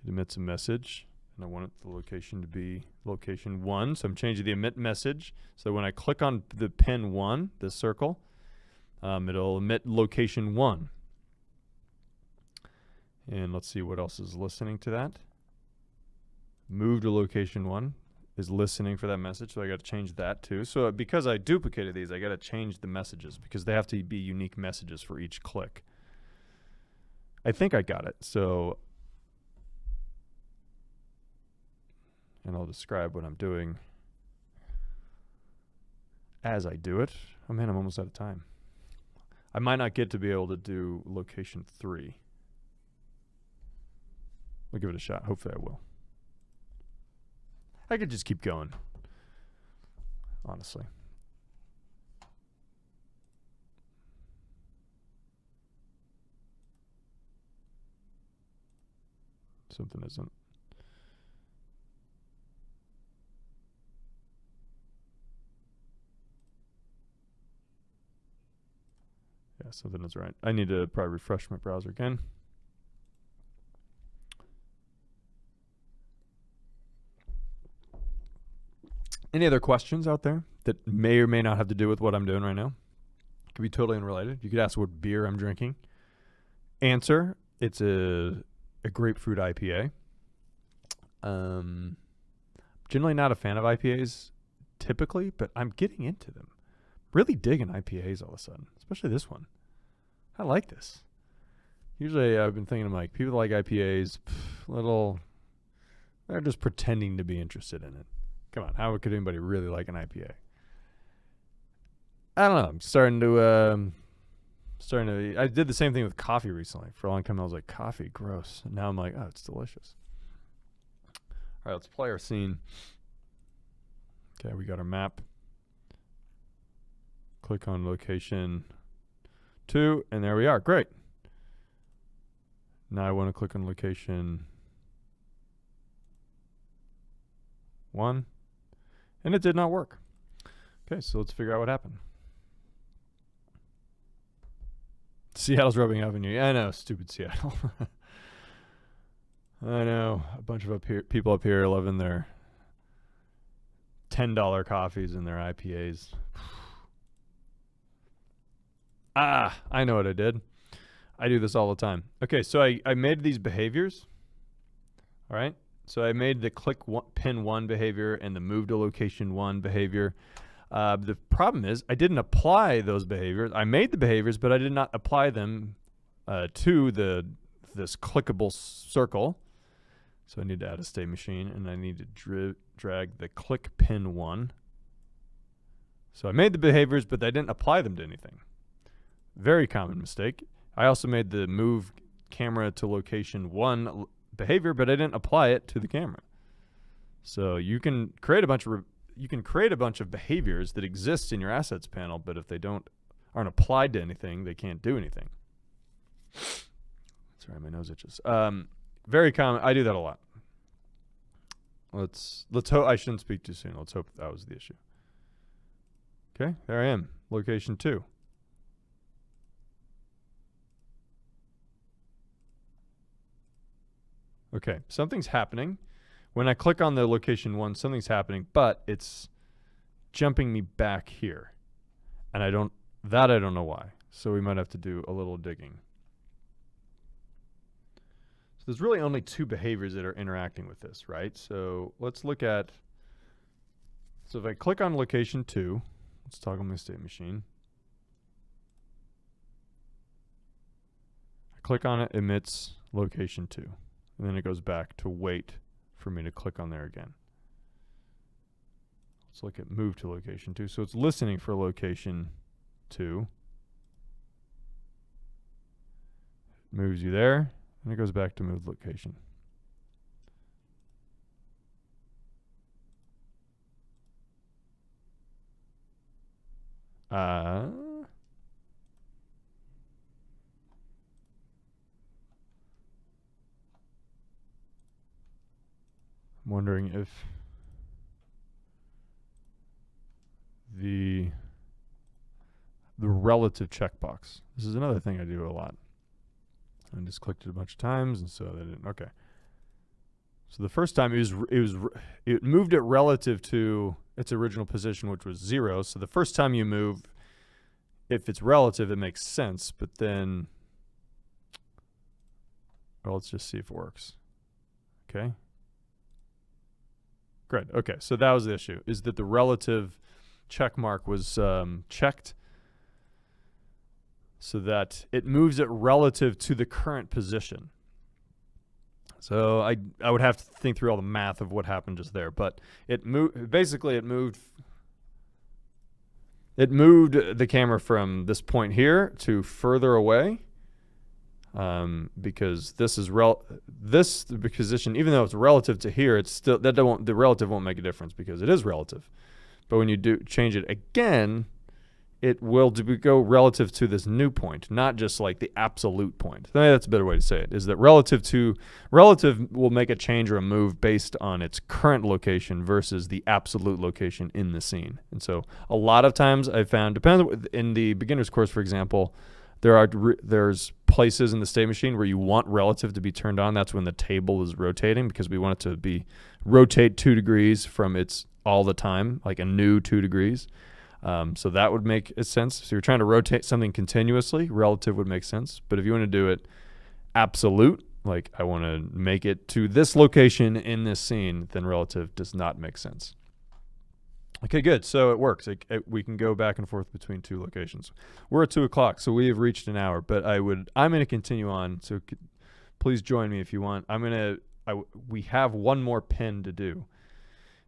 it emits a message, and I want the location to be location 1. So I'm changing the emit message. So when I click on the pin 1, this circle, it'll emit location 1. And let's see what else is listening to that. Move to location 1 is listening for that message, so I got to change that too. So because I duplicated these, I got to change the messages because they have to be unique messages for each click. I think I got it. So, and I'll describe what I'm doing as I do it. Oh man, I'm almost out of time. I might not get to be able to do location 3. We'll give it a shot. Hopefully I will. I could just keep going, honestly. Something isn't. Yeah, something is right. I need to probably refresh my browser again. Any other questions out there that may or may not have to do with what I'm doing right now? Could be totally unrelated. You could ask what beer I'm drinking. Answer, it's a grapefruit IPA. Generally not a fan of IPAs typically, but I'm getting into them. Really digging IPAs all of a sudden, especially this one. I like this. Usually I've been thinking like people that like IPAs, they're just pretending to be interested in it. Come on, how could anybody really like an IPA? I don't know. I'm starting to. I did the same thing with coffee recently. For a long time, I was like, coffee, gross. And now I'm like, oh, it's delicious. All right, let's play our scene. Okay, we got our map. Click on location 2, and there we are. Great. Now I want to click on location 1. And it did not work. Okay, so let's figure out what happened. Seattle's rubbing off on you. I know, stupid Seattle. I know, a bunch of people up here loving their $10 coffees and their IPAs. I know what I did. I do this all the time. Okay, so I made these behaviors. All right. So I made the pin 1 behavior and the move to location 1 behavior. The problem is I didn't apply those behaviors. I made the behaviors, but I did not apply them to this clickable circle. So I need to add a state machine, and I need to drag the click pin 1. So I made the behaviors, but I didn't apply them to anything. Very common mistake. I also made the move camera to location 1 behavior, but I didn't apply it to the camera. So you can create a bunch of behaviors that exist in your assets panel, but if they aren't applied to anything, they can't do anything. Sorry, my nose itches. Very common. I do that a lot. Let's hope I shouldn't speak too soon. Let's hope that was the issue. Okay, there I am. Location 2. Okay, something's happening. When I click on the location 1, something's happening, but it's jumping me back here. And I don't know why. So we might have to do a little digging. So there's really only 2 behaviors that are interacting with this, right? So let's look at, so if I click on location 2, let's toggle my state machine. I click on it, emits location 2. And then it goes back to wait for me to click on there again. Let's look at move to location 2. So it's listening for location 2. Moves you there, and it goes back to move location. I'm wondering if the relative checkbox. This is another thing I do a lot. I just clicked it a bunch of times, and so that didn't. Okay. So the first time it moved it relative to its original position, which was 0. So the first time you move, if it's relative, it makes sense. But then, well, let's just see if it works. Okay. Good. Okay. So that was the issue: is that the relative check mark was checked, so that it moves it relative to the current position. So I would have to think through all the math of what happened just there, but it moved. Basically, it moved the camera from this point here to further away, because this is this position, even though it's relative to here, it's still the relative won't make a difference because it is relative. But when you do change it again, it will go relative to this new point, not just like the absolute point. I mean, that's a better way to say it, is that relative will make a change or a move based on its current location versus the absolute location in the scene. And so a lot of times I've found, depends in the beginner's course, for example, there's places in the state machine where you want relative to be turned on. That's when the table is rotating, because we want it to rotate 2 degrees from its all the time, like a new 2 degrees. So that would make sense. So you're trying to rotate something continuously, relative would make sense. But if you want to do it absolute, like I want to make it to this location in this scene, then relative does not make sense. Okay, good. So it works. We can go back and forth between 2 locations. We're at 2 o'clock, so we have reached an hour. But I'm going to continue on. So please join me if you want. We have one more pin to do.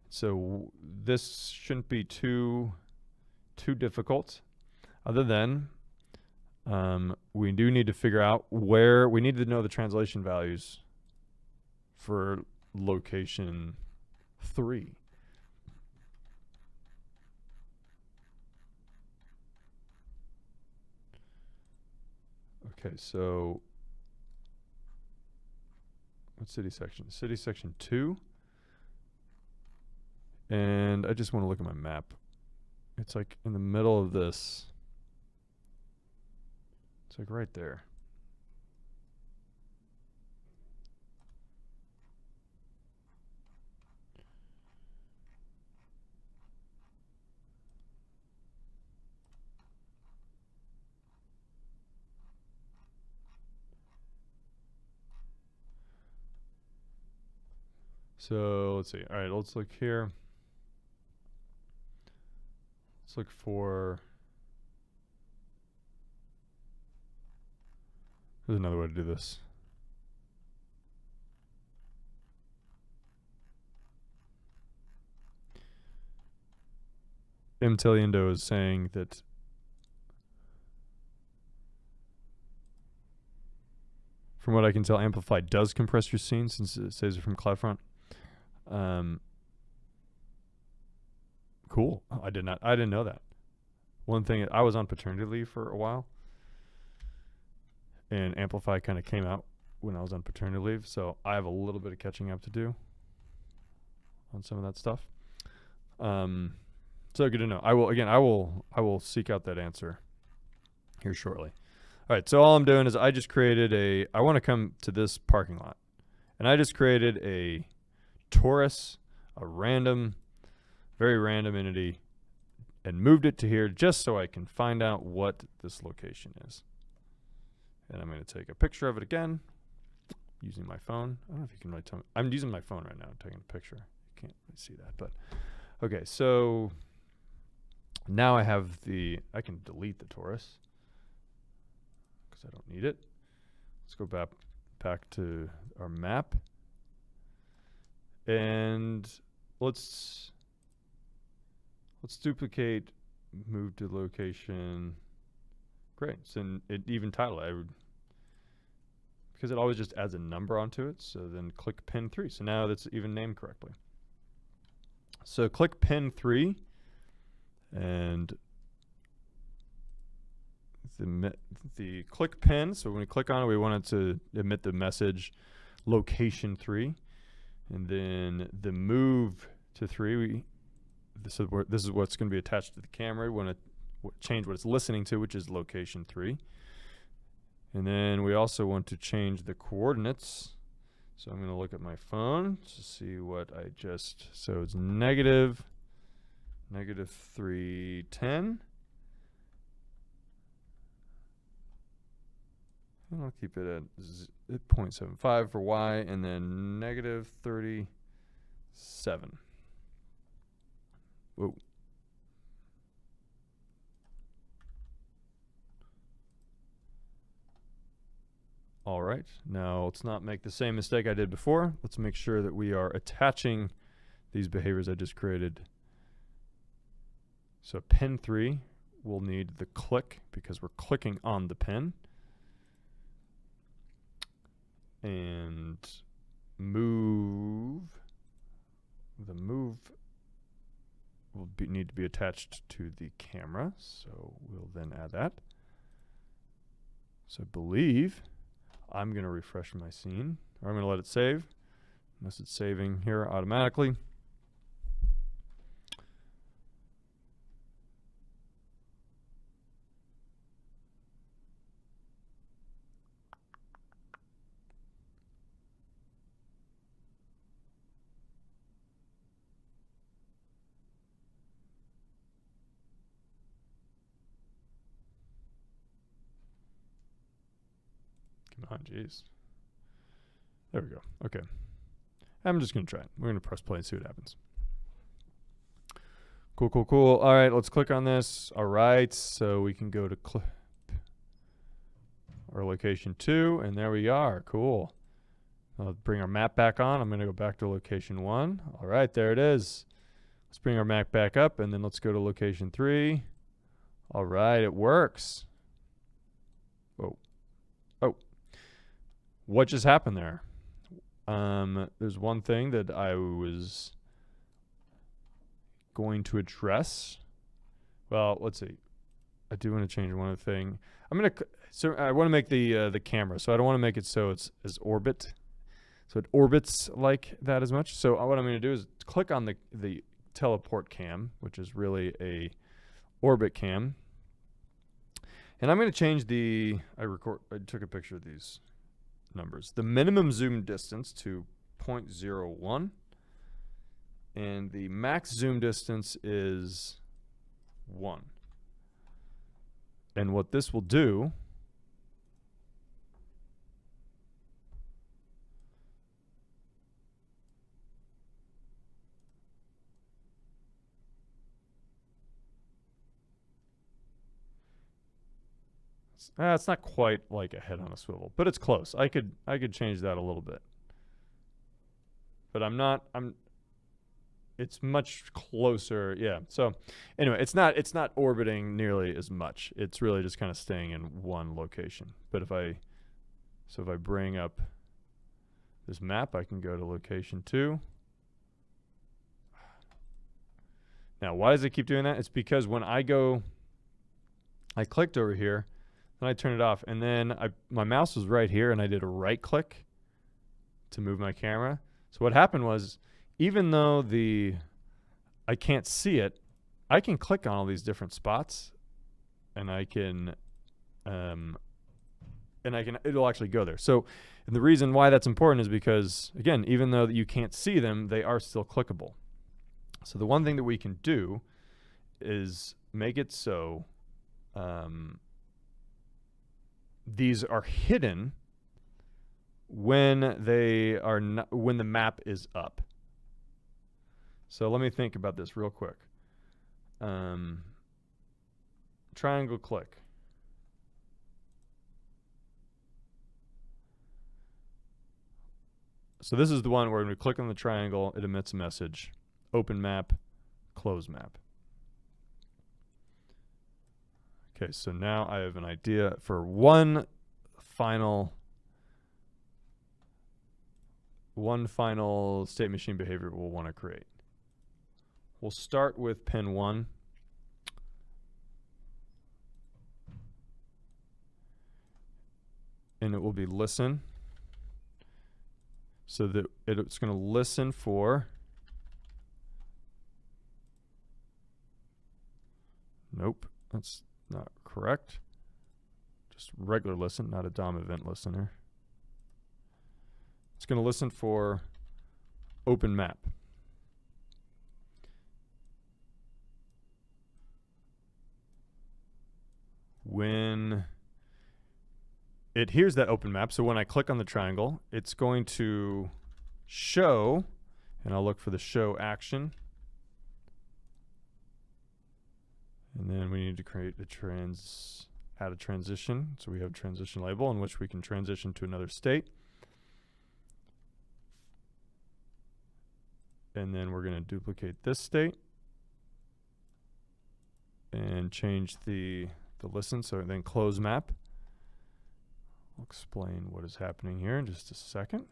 So this shouldn't be too difficult, other than we do need to figure out where we need to know the translation values for location 3. Okay, so what city section? City section 2. And I just want to look at my map. It's like in the middle of this. It's like right there. So let's see. All right, let's look here. Let's look for, there's another way to do this. M. Teliendo is saying that From what I can tell, Amplify does compress your scene since it saves it from CloudFront. Cool. I didn't know that. One thing, I was on paternity leave for a while, and Amplify kind of came out when I was on paternity leave, so I have a little bit of catching up to do on some of that stuff. So good to know. I will seek out that answer here shortly. All right, so all I'm doing is I just created I want to come to this parking lot, and I just created a torus, a very random entity, and moved it to here just so I can find out what this location is. And I'm going to take a picture of it again using my phone. I don't know if you can really tell me. I'm using my phone right now, taking a picture. You can't really see that, but okay. So now I can delete the torus because I don't need it. Let's go back to our map, and let's duplicate, move to location. Great. So it even title because it always just adds a number onto it. So then click pin 3. So now that's even named correctly. So click pin 3, and the click pin. So when we click on it, we want it to emit the message location 3, and then the move to 3. This is what's going to be attached to the camera. We want to change what it's listening to, which is location 3. And then we also want to change the coordinates. So I'm going to look at my phone to see what so it's negative 310. And I'll keep it at 0.75 for Y, and then negative 37. Whoa. All right, now let's not make the same mistake I did before. Let's make sure that we are attaching these behaviors I just created. So pin 3 will need the click because we're clicking on the pin. And move, the move will need to be attached to the camera, so we'll then add that. So I believe I'm going to refresh my scene, or I'm going to let it save, unless it's saving here automatically. Oh, jeez. There we go. Okay. I'm just going to try it. We're going to press play and see what happens. Cool, cool, cool. All right, let's click on this. All right, so we can go to our location 2, and there we are. Cool. I'll bring our map back on. I'm going to go back to location 1. All right, there it is. Let's bring our map back up, and then let's go to location 3. All right, it works. Whoa. Oh. What just happened there? There's one thing that I was going to address. Well, let's see. I do want to change one other thing. So I want to make the camera. So I don't want to make it so it's as orbit. So it orbits like that as much. So what I'm going to do is click on the teleport cam, which is really a orbit cam. And I'm going to change I took a picture of these numbers. The minimum zoom distance to 0.01, and the max zoom distance is 1. And what this will do it's not quite like a head on a swivel, but it's close. I could change that a little bit. But it's much closer. Yeah. So anyway, it's not orbiting nearly as much. It's really just kind of staying in one location. But if I So if I bring up this map, I can go to location 2. Now, why does it keep doing that? It's because when I clicked over here, then I turned it off, and then my mouse was right here, and I did a right click to move my camera. So what happened was, even though I can't see it, I can click on all these different spots, and it'll actually go there. So, and the reason why that's important is because, again, even though you can't see them, they are still clickable. So the one thing that we can do is make it so these are hidden when when the map is up. So let me think about this real quick. Triangle click. So this is the one where when we click on the triangle, it emits a message. Open map, close map. Okay, so now I have an idea for one final state machine behavior we'll want to create. We'll start with pin 1. And it will be listen. So that it's going to listen for, nope, that's not correct. Just regular listen, not a DOM event listener. It's going to listen for open map. When it hears that open map, so when I click on the triangle, it's going to show, and I'll look for the show action. And then we need to create add a transition. So we have a transition label in which we can transition to another state. And then we're going to duplicate this state and change the listen. So then close map. I'll explain what is happening here in just a second.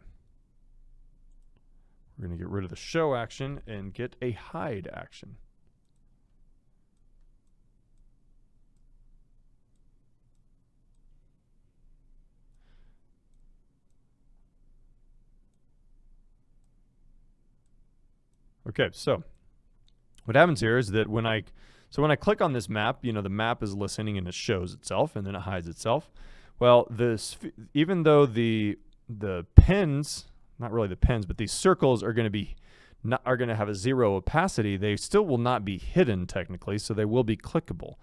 We're going to get rid of the show action and get a hide action. Okay, so what happens here is that when I click on this map, the map is listening and it shows itself and then it hides itself. Well, even though the pins, not really the pins, but these circles are going to have a 0 opacity, they still will not be hidden technically, so they will be clickable.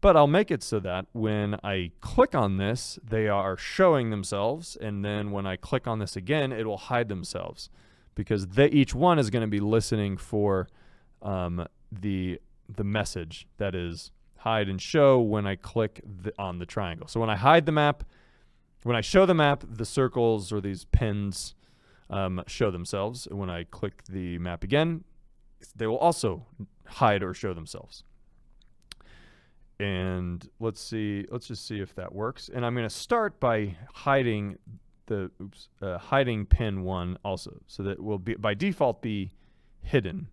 But I'll make it so that when I click on this, they are showing themselves, and then when I click on this again, it will hide themselves, because each one is going to be listening for the message that is hide and show when I click on the triangle. So when I hide the map, when I show the map, the circles or these pins show themselves. And when I click the map again, they will also hide or show themselves. And let's just see if that works. And I'm going to start by hiding hiding pin 1 also, so that will be by default be hidden,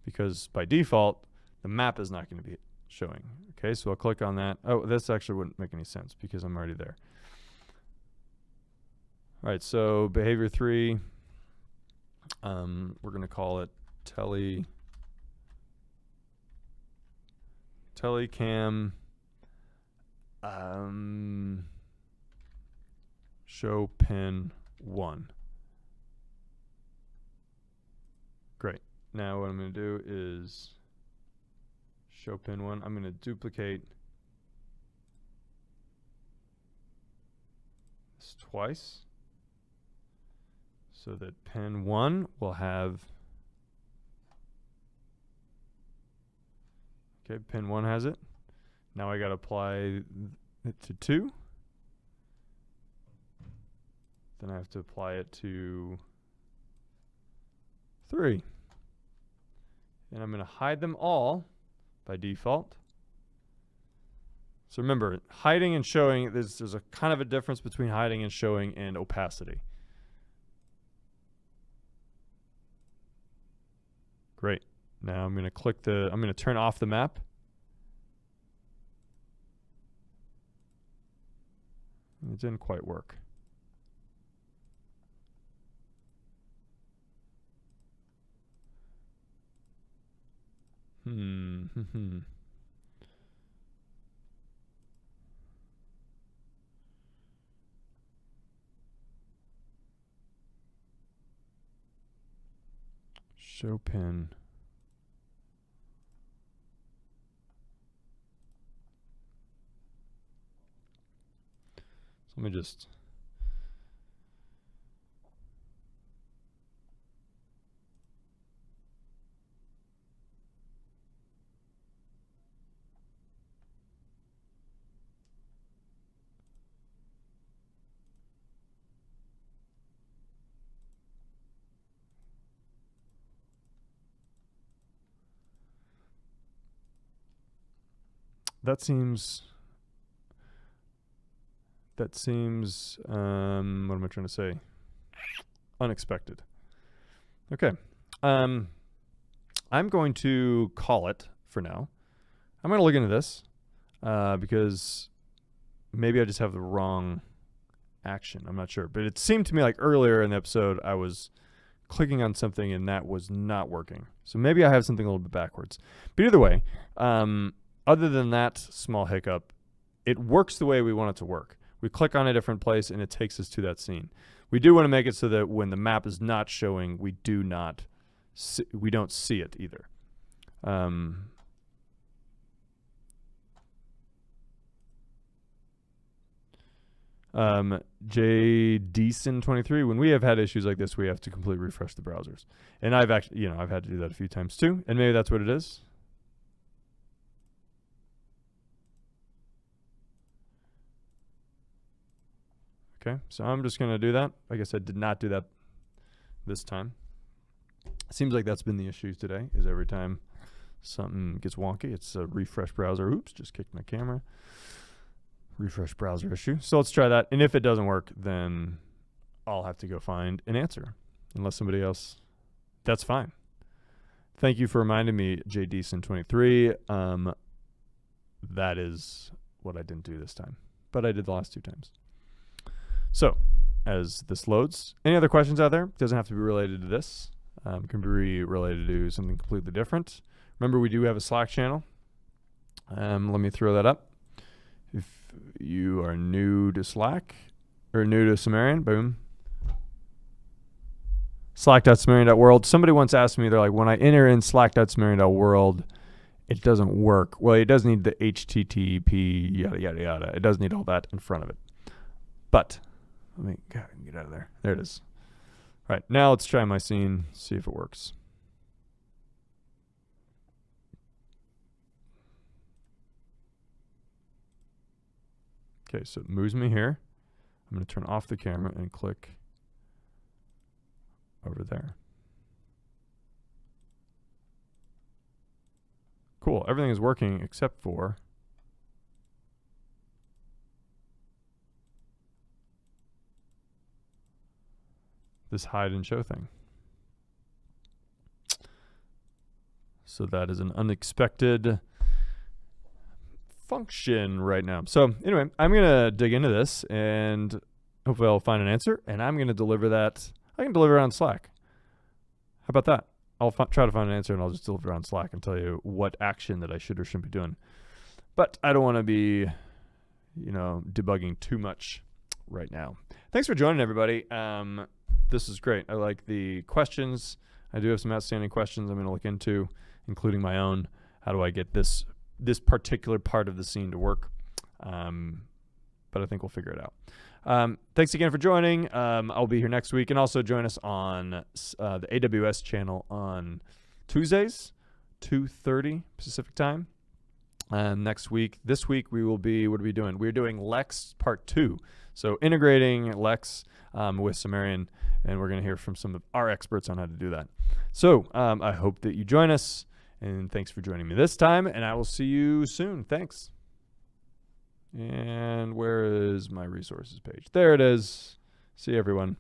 because by default the map is not going to be showing. Okay, so I'll click on that. Oh, this actually wouldn't make any sense because I'm already there. All right, so behavior 3, we're going to call it telecam show pin 1. Great. Now what I'm going to do is show pin 1. I'm going to duplicate this twice so that pin 1 will have, okay, pin 1 has it. Now I got to apply it to 2. Then I have to apply it to 3. And I'm going to hide them all by default. So remember, hiding and showing, there's a kind of a difference between hiding and showing and opacity. Great. Now I'm going to I'm going to turn off the map. It didn't quite work. Show pin. So let me just that seems what am I trying to say? Unexpected. Okay. I'm going to call it for now. I'm going to look into this because maybe I just have the wrong action. I'm not sure. But it seemed to me like earlier in the episode I was clicking on something and that was not working. So maybe I have something a little bit backwards. But either way, other than that small hiccup, it works the way we want it to work. We click on a different place and it takes us to that scene. We do want to make it so that when the map is not showing, we don't see it either. JDeason23, when we have had issues like this, we have to completely refresh the browsers. And I've actually, I've had to do that a few times too. And maybe that's what it is. Okay, so I'm just going to do that. I guess I did not do that this time. Seems like that's been the issue today, is every time something gets wonky, it's a refresh browser. Oops, just kicked my camera. Refresh browser issue. So let's try that. And if it doesn't work, then I'll have to go find an answer. Unless somebody else, that's fine. Thank you for reminding me, JDeason23. That is what I didn't do this time. But I did the last 2 times. So, as this loads, any other questions out there? Doesn't have to be related to this. Can be related to something completely different. Remember, we do have a Slack channel. Let me throw that up. If you are new to Slack, or new to Sumerian, boom. Slack.sumerian.world. Somebody once asked me, they're like, when I enter in Slack.sumerian.world, it doesn't work. Well, it does need the HTTP, yada, yada, yada. It does need all that in front of it. But let me get out of there. There it is. All right, now let's try my scene, see if it works. Okay, so it moves me here. I'm going to turn off the camera and click over there. Cool, everything is working except for this hide and show thing. So that is an unexpected function right now. So anyway, I'm going to dig into this and hopefully I'll find an answer and I'm going to deliver that. I can deliver it on Slack. How about that? I'll try to find an answer and I'll just deliver it on Slack and tell you what action that I should or shouldn't be doing. But I don't want to be, debugging too much right now. Thanks for joining, everybody. This is great. I like the questions. I do have some outstanding questions I'm going to look into, including my own. How do I get this particular part of the scene to work? But I think we'll figure it out. Thanks again for joining. I'll be here next week. And also join us on the AWS channel on Tuesdays, 2:30 Pacific time. This week, we will be, what are we doing? We're doing Lex Part 2. So integrating Lex with Sumerian, and we're going to hear from some of our experts on how to do that. So I hope that you join us, and thanks for joining me this time, and I will see you soon. Thanks. And where is my resources page? There it is. See everyone.